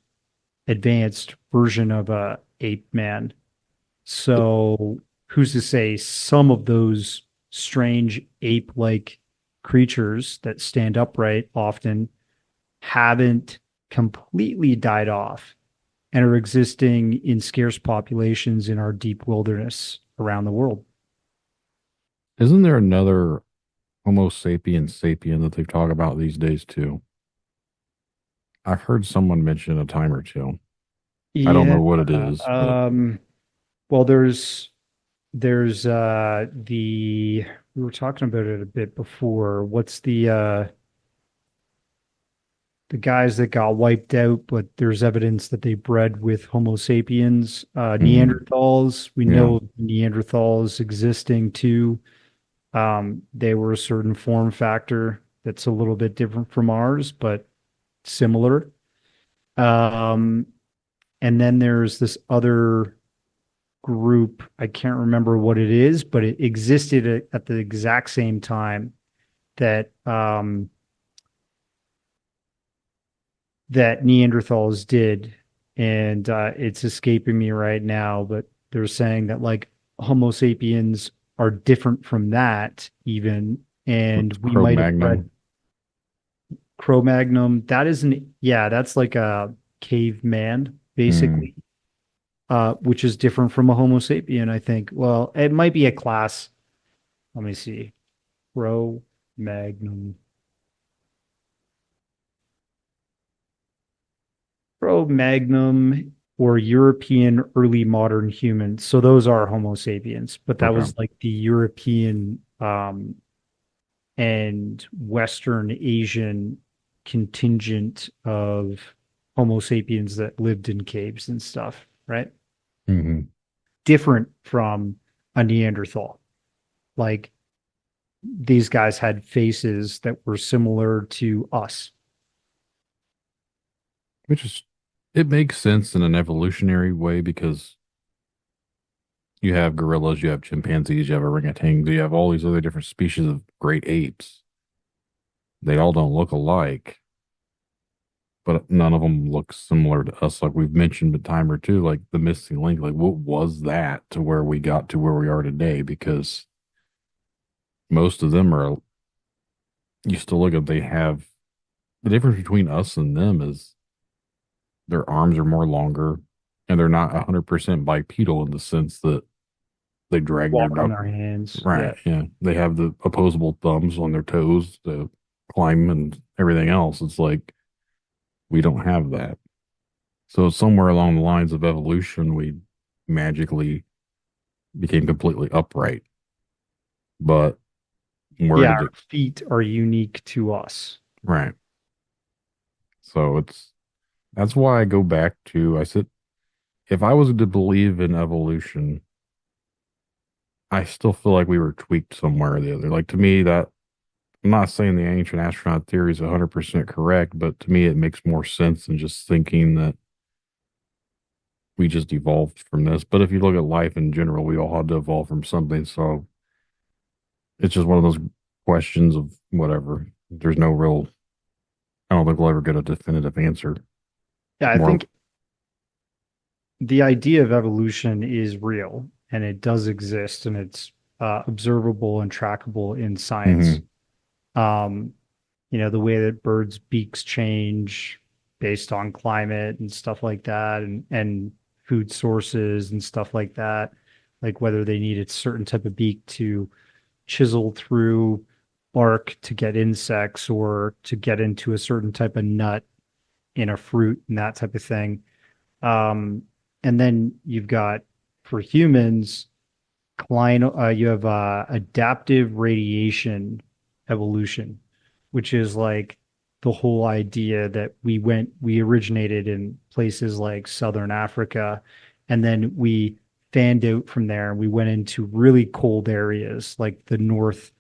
Speaker 6: advanced version of a ape man. So who's to say some of those strange ape-like creatures that stand upright often haven't completely died off and are existing in scarce populations in our deep wilderness around the world.
Speaker 5: Isn't there another Homo sapiens sapien that they talk about these days too? I've heard someone mention a time or two. I don't know what it is.
Speaker 6: Well, there's the we were talking about it a bit before. What's the guys that got wiped out, but there's evidence that they bred with Homo sapiens, Neanderthals. We know Neanderthals existing too. They were a certain form factor that's a little bit different from ours, but similar. And then there's this other group. I can't remember what it is, but it existed at the exact same time that that Neanderthals did, and it's escaping me right now. But they're saying that like Homo sapiens are different from that, even, and we might have bred Cro-Magnon. That isn't, yeah, that's like a caveman, basically, which is different from a Homo sapien, I think. Well, it might be a class. Let me see. Cro-Magnon. Cro-Magnon or European early modern humans. So those are Homo sapiens, but that was like the European and Western Asian contingent of Homo sapiens that lived in caves and stuff, right?
Speaker 5: Mm-hmm.
Speaker 6: Different from a Neanderthal. Like these guys had faces that were similar to us.
Speaker 5: Which is, it makes sense in an evolutionary way because you have gorillas, you have chimpanzees, you have orangutans, you have all these other different species of great apes. They all don't look alike, but none of them look similar to us. Like we've mentioned a time or two, like the missing link, like what was that to where we got to where we are today? Because most of them are, you still look at, they have, the difference between us and them is their arms are more longer, and they're not 100% bipedal in the sense that they drag
Speaker 6: walk on their hands.
Speaker 5: Right. Yeah. They have the opposable thumbs on their toes to climb and everything else. It's like we don't have that. So somewhere along the lines of evolution, we magically became completely upright. But where did
Speaker 6: our feet are unique to us.
Speaker 5: Right. So that's why I go back to, I said, if I was to believe in evolution, I still feel like we were tweaked somewhere or the other. Like to me, that, I'm not saying the ancient astronaut theory is 100% correct, but to me, it makes more sense than just thinking that we just evolved from this. But if you look at life in general, we all had to evolve from something. So it's just one of those questions of whatever. There's no real, I don't think we'll ever get a definitive answer.
Speaker 6: Yeah, I think the idea of evolution is real and it does exist and it's observable and trackable in science. The way that birds' beaks change based on climate and stuff like that, and food sources and stuff like that, like whether they need a certain type of beak to chisel through bark to get insects or to get into a certain type of nut in a fruit and that type of thing. And then you've got, for humans, you have adaptive radiation evolution, which is like the whole idea that we originated in places like Southern Africa, and then we fanned out from there and we went into really cold areas like the north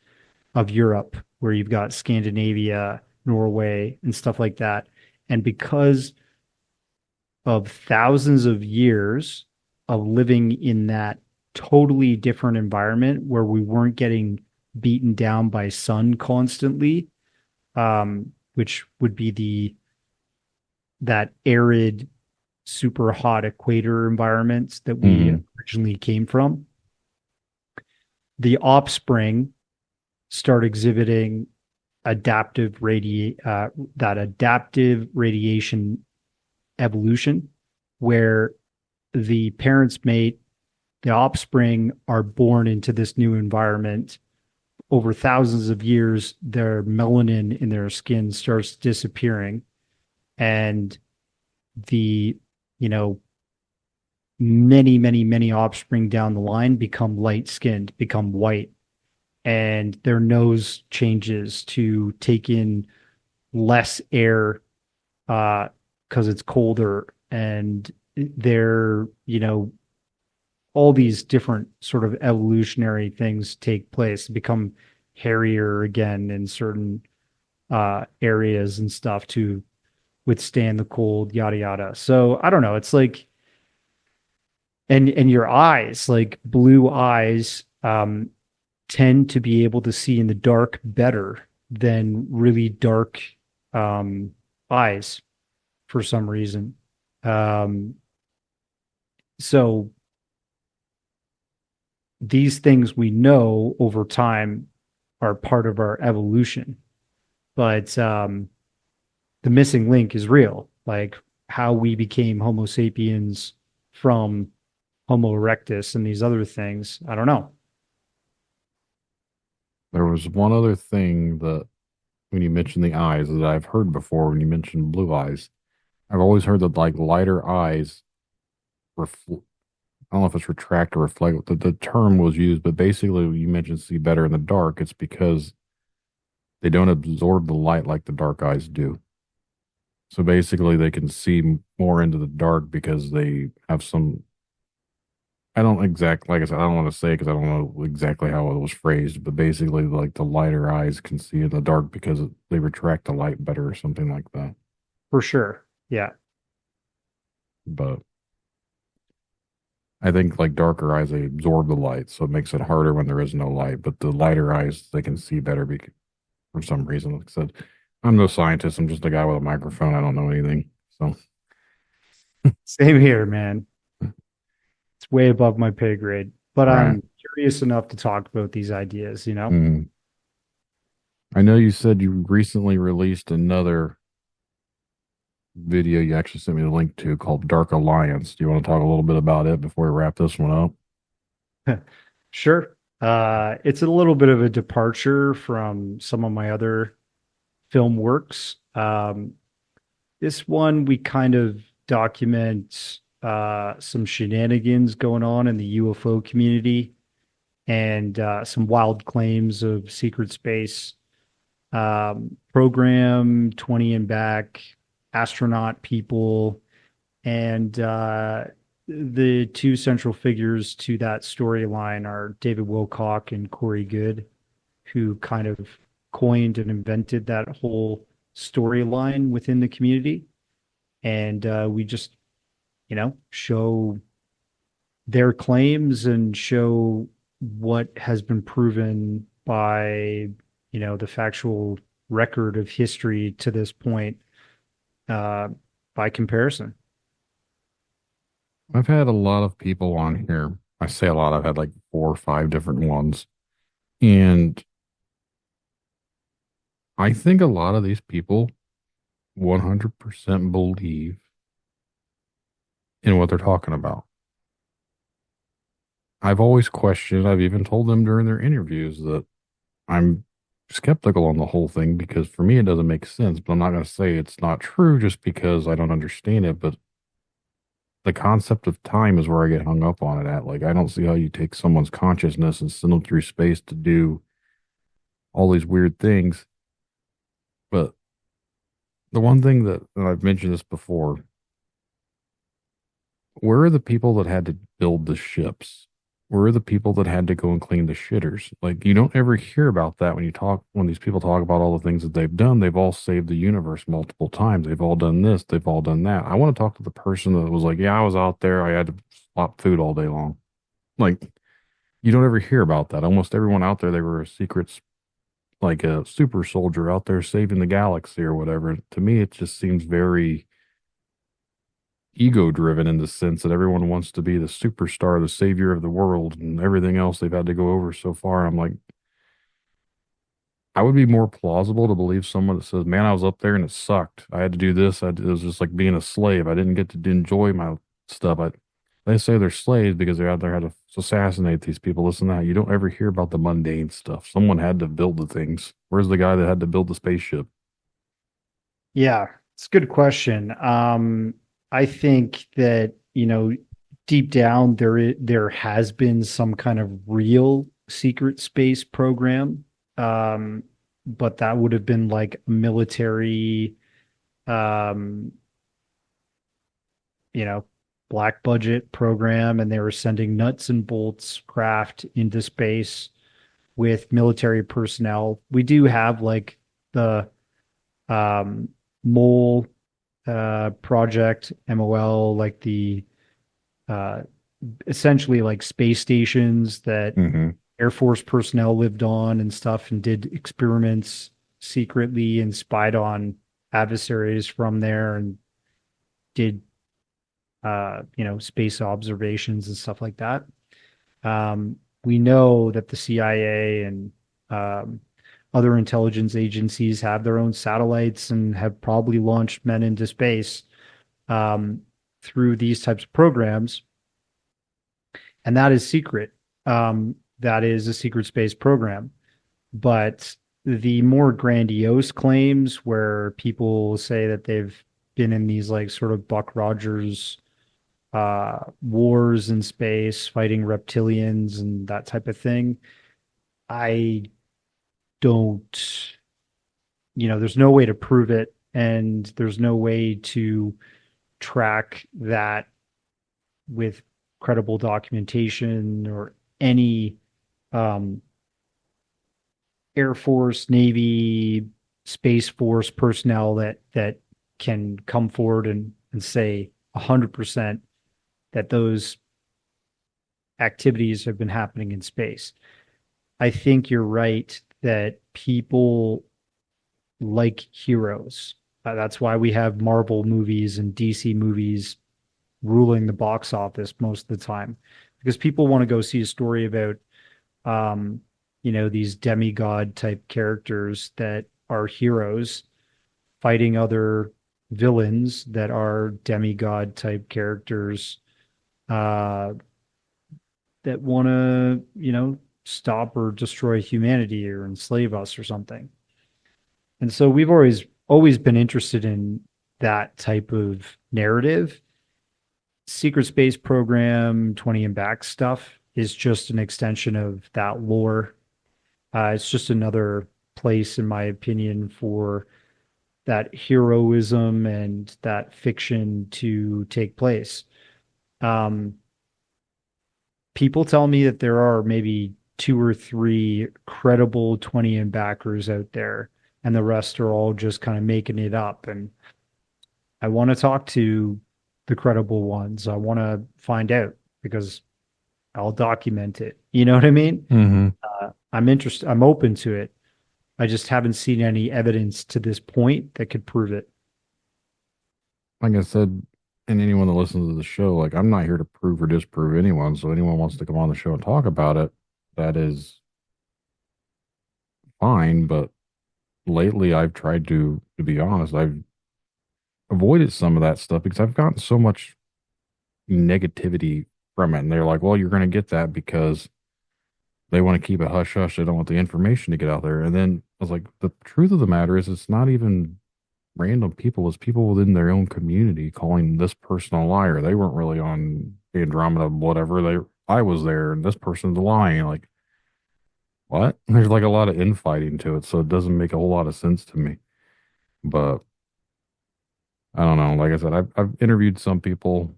Speaker 6: of Europe, where you've got Scandinavia, Norway, and stuff like that. And because of thousands of years of living in that totally different environment where we weren't getting beaten down by sun constantly, which would be that arid, super hot equator environments that we originally came from. The offspring start exhibiting that adaptive radiation evolution, where the parents mate, the offspring are born into this new environment. Over thousands of years, their melanin in their skin starts disappearing, and the, many, many, many offspring down the line become light skinned, become white, and their nose changes to take in less air because it's colder, and they're, all these different sort of evolutionary things take place, become hairier again in certain areas and stuff to withstand the cold, yada yada. So I don't know. It's like, and your eyes, like blue eyes, tend to be able to see in the dark better than really dark eyes for some reason. So these things we know over time are part of our evolution, but the missing link is real, like how we became Homo sapiens from Homo erectus and these other things. I don't know.
Speaker 5: There was one other thing that when you mentioned the eyes that I've heard before when you mentioned blue eyes. I've always heard that like lighter eyes I don't know if it's retract or reflect. The term was used, but basically you mentioned see better in the dark. It's because they don't absorb the light like the dark eyes do. So basically they can see more into the dark because they have some, like I said, I don't want to say because I don't know exactly how it was phrased, but basically like the lighter eyes can see in the dark because they retract the light better or something like that.
Speaker 6: For sure. Yeah.
Speaker 5: But I think like darker eyes, they absorb the light, so it makes it harder when there is no light. But the lighter eyes, they can see better for some reason. Like I said, I'm no scientist. I'm just a guy with a microphone. I don't know anything. So
Speaker 6: same here, man. It's way above my pay grade, but
Speaker 5: right.
Speaker 6: I'm curious enough to talk about these ideas,
Speaker 5: I know you said you recently released another video you actually sent me the link to called Dark Alliance. Do you want to talk a little bit about it before we wrap this one
Speaker 6: up? Sure. It's a little bit of a departure from some of my other film works. This one, we kind of document some shenanigans going on in the UFO community and some wild claims of secret space program, 20 and back, astronaut people, and the two central figures to that storyline are David Wilcock and Corey Goode, who kind of coined and invented that whole storyline within the community. And we just, show their claims and show what has been proven by, the factual record of history to this point. By comparison.
Speaker 5: I've had a lot of people on here. I say a lot. I've had like 4 or 5 different ones. And I think a lot of these people 100% believe in what they're talking about. I've always questioned, I've even told them during their interviews that I'm skeptical on the whole thing because for me it doesn't make sense, but I'm not going to say it's not true just because I don't understand it. But the concept of time is where I get hung up on it at. Like, I don't see how you take someone's consciousness and send them through space to do all these weird things. But the one thing that, and I've mentioned this before, where are the people that had to build the ships? Where are the people that had to go and clean the shitters? Like, you don't ever hear about that when these people talk about all the things that they've done. They've all saved the universe multiple times. They've all done this. They've all done that. I want to talk to the person that was like, yeah, I was out there. I had to swap food all day long. Like, you don't ever hear about that. Almost everyone out there, they were a secret like a super soldier out there saving the galaxy or whatever. To me, it just seems very ego driven in the sense that everyone wants to be the superstar, the savior of the world, and everything else they've had to go over so far. I'm like, I would be more plausible to believe someone that says, "Man, I was up there and it sucked. I had to do this. It was just like being a slave. I didn't get to enjoy my stuff." They say they're slaves because they're out there had to assassinate these people. Listen, that you don't ever hear about the mundane stuff. Someone had to build the things. Where's the guy that had to build the spaceship?
Speaker 6: Yeah, it's a good question. I think that, deep down there has been some kind of real secret space program. But that would have been like a military, um, black budget program, and they were sending nuts and bolts craft into space with military personnel. We do have like the um, mole project, MOL, like the uh, essentially like space stations that
Speaker 5: Mm-hmm.
Speaker 6: Air Force personnel lived on and stuff and did experiments secretly and spied on adversaries from there and did space observations and stuff like that. We know that the CIA and um, other intelligence agencies have their own satellites and have probably launched men into space um, through these types of programs, and that is secret. That is a secret space program. But the more grandiose claims where people say that they've been in these like sort of Buck Rogers wars in space, fighting reptilians and that type of thing, I don't, there's no way to prove it, and there's no way to track that with credible documentation or any um, Air Force, Navy, Space Force personnel that can come forward and say 100% that those activities have been happening in space. I think you're right that people like heroes. That's why we have Marvel movies and DC movies ruling the box office most of the time, because people want to go see a story about these demigod type characters that are heroes fighting other villains that are demigod type characters uh, that want to, stop or destroy humanity or enslave us or something. And so we've always been interested in that type of narrative. Secret Space Program 20 and back stuff is just an extension of that lore. It's just another place, in my opinion, for that heroism and that fiction to take place. People tell me that there are maybe 2 or 3 credible 20 and backers out there, and the rest are all just kind of making it up. And I want to talk to the credible ones. I want to find out because I'll document it. You know what I mean?
Speaker 5: Mm-hmm.
Speaker 6: I'm interested. I'm open to it. I just haven't seen any evidence to this point that could prove it.
Speaker 5: Like I said, and anyone that listens to the show, like I'm not here to prove or disprove anyone. So anyone wants to come on the show and talk about it, that is fine. But lately, I've tried to be honest, I've avoided some of that stuff because I've gotten so much negativity from it. And they're like, well, you're going to get that because they want to keep it hush hush. They don't want the information to get out there. And then I was like, the truth of the matter is, it's not even random people. It's people within their own community calling this person a liar. They weren't really on Andromeda, whatever. I was there, and this person's lying. Like, what? There's like a lot of infighting to it, so it doesn't make a whole lot of sense to me. But I don't know. Like I said, I've interviewed some people,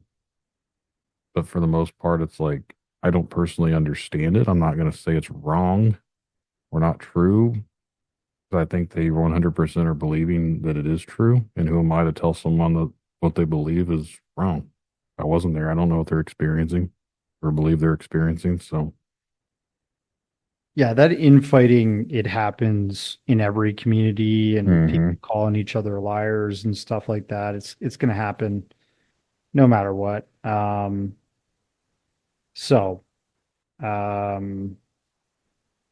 Speaker 5: but for the most part, it's like I don't personally understand it. I'm not going to say it's wrong or not true. I think they 100% are believing that it is true. And who am I to tell someone that what they believe is wrong? I wasn't there. I don't know what they're experiencing or believe they're experiencing. So
Speaker 6: Yeah, that infighting, it happens in every community, and people calling each other liars and stuff like that. It's going to happen no matter what. So, um,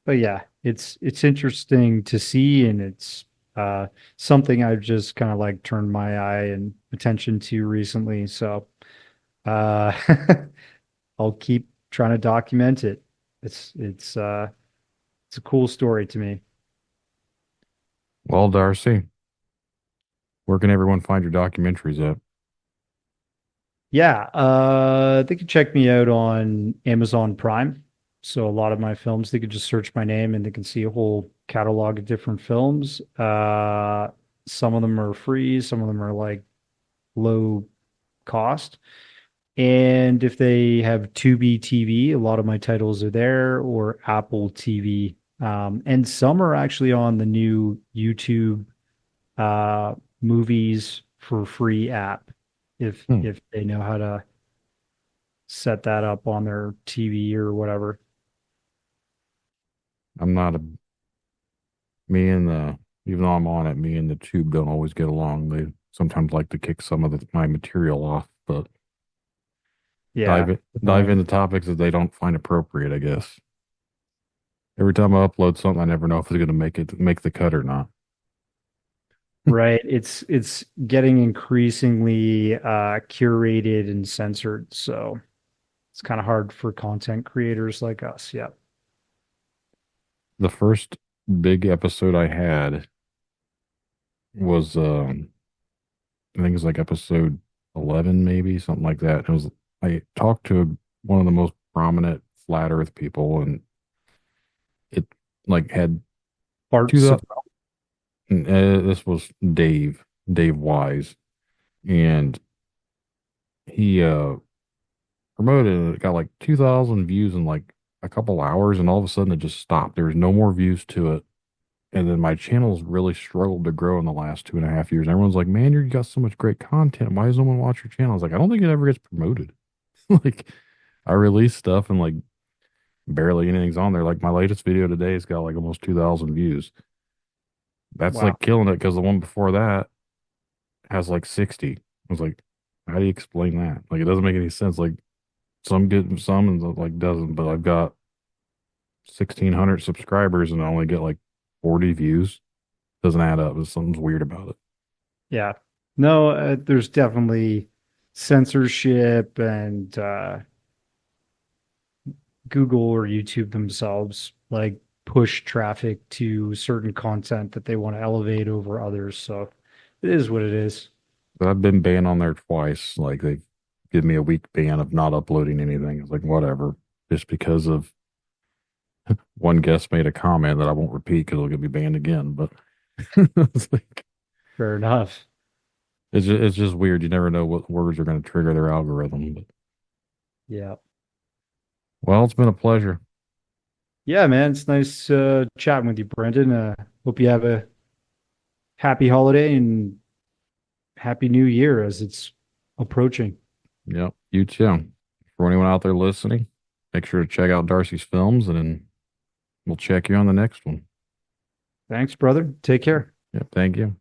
Speaker 6: but yeah, it's interesting to see, and it's something I've just kind of like turned my eye and attention to recently. So, uh, I'll keep trying to document it. It's a cool story to me.
Speaker 5: Well, Darcy, where can everyone find your documentaries at?
Speaker 6: Yeah, they could check me out on Amazon Prime. So a lot of my films, they could just search my name and they can see a whole catalog of different films. Some of them are free, some of them are like low cost. And if they have Tubi TV, a lot of my titles are there, or Apple TV. And some are actually on the new YouTube movies for free app if they know how to set that up on their TV or whatever.
Speaker 5: I'm not a me and the even though I'm on it, me and the tube don't always get along. They sometimes like to kick some of my material off, but
Speaker 6: Yeah.
Speaker 5: dive into topics that they don't find appropriate, I guess. Every time I upload something, I never know if it's going to make the cut or not.
Speaker 6: Right. It's getting increasingly curated and censored, so it's kind of hard for content creators like us. Yeah.
Speaker 5: The first big episode I had was I think it was like episode 11, maybe something like that. It was I talked to one of the most prominent flat Earth people, and it like had
Speaker 6: Bart
Speaker 5: two.
Speaker 6: Sap-
Speaker 5: This was Dave Wise, and he promoted it. It got like 2,000 views in like a couple hours, and all of a sudden it just stopped. There was no more views to it. And then my channel's really struggled to grow in the last 2.5 years. Everyone's like, "Man, you got so much great content. Why does no one watch your channel?" I was like, "I don't think it ever gets promoted." Like, I release stuff and like barely anything's on there. Like my latest video today has got like almost 2,000 views. That's
Speaker 6: Wow.
Speaker 5: like killing it because the one before that has like 60. I was like, how do you explain that? Like, it doesn't make any sense. Like, some get some and like doesn't, but I've got 1,600 subscribers and I only get like 40 views. Doesn't add up. Something's weird about it.
Speaker 6: Yeah. No, there's definitely censorship, and Google or YouTube themselves like push traffic to certain content that they want to elevate over others. So it is what it is.
Speaker 5: But I've been banned on there twice. Like, they give me a week ban of not uploading anything. It's like, whatever. Just because of one guest made a comment that I won't repeat because it'll get me banned again. But it's like,
Speaker 6: Fair enough.
Speaker 5: it's just weird. You never know what words are going to trigger their algorithm. But
Speaker 6: Yeah.
Speaker 5: well, it's been a pleasure.
Speaker 6: Yeah, man. It's nice chatting with you, Brendan. Hope you have a happy holiday and happy new year as it's approaching.
Speaker 5: Yep, you too. For anyone out there listening, make sure to check out Darcy's films, and then we'll check you on the next one.
Speaker 6: Thanks, brother. Take care.
Speaker 5: Yep, thank you.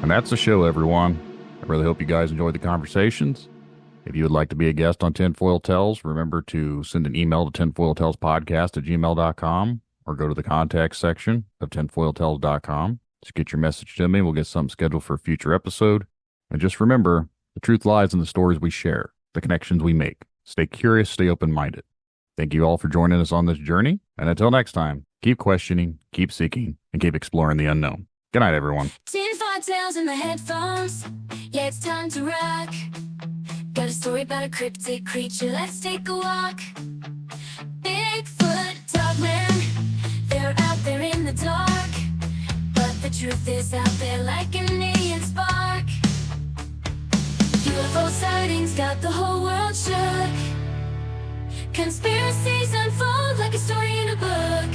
Speaker 5: And that's the show, everyone. I really hope you guys enjoyed the conversations. If you would like to be a guest on Tinfoil Tales, remember to send an email to tinfoiltalespodcast@gmail.com or go to the contact section of tinfoiltales.com. Just get your message to me. We'll get something scheduled for a future episode. And just remember, the truth lies in the stories we share, the connections we make. Stay curious, stay open-minded. Thank you all for joining us on this journey. And until next time, keep questioning, keep seeking, and keep exploring the unknown. Good night, everyone.
Speaker 7: Tinfoil Tales in the headphones. Yeah, it's time to rock. Got a story about a cryptid creature. Let's take a walk. Bigfoot, dogman, they're out there in the dark. But the truth is out there like an alien spark. UFO sightings got the whole world shook. Conspiracies unfold like a story in a book.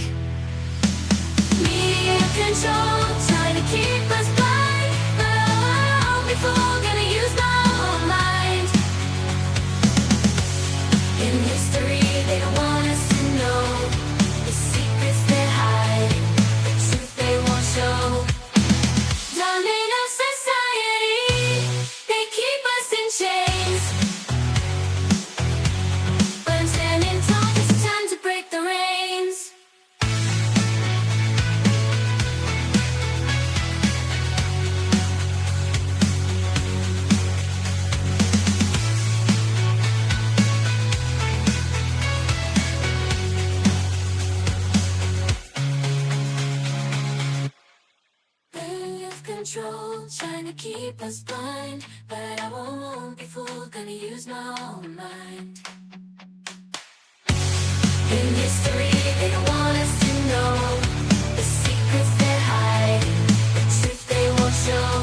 Speaker 7: Media control, trying to keep us blind. But oh, before gonna use my own mind. In history, they don't want us to know the secrets they hide, the truth they won't show. Dominate our society, they keep us in chains. But I'm standing tall, it's time to break the reins. They have control, trying to keep us blind, but I won't be fooled, gonna use my own mind. In history, they don't want us to know the secrets they hide, the truth they won't show.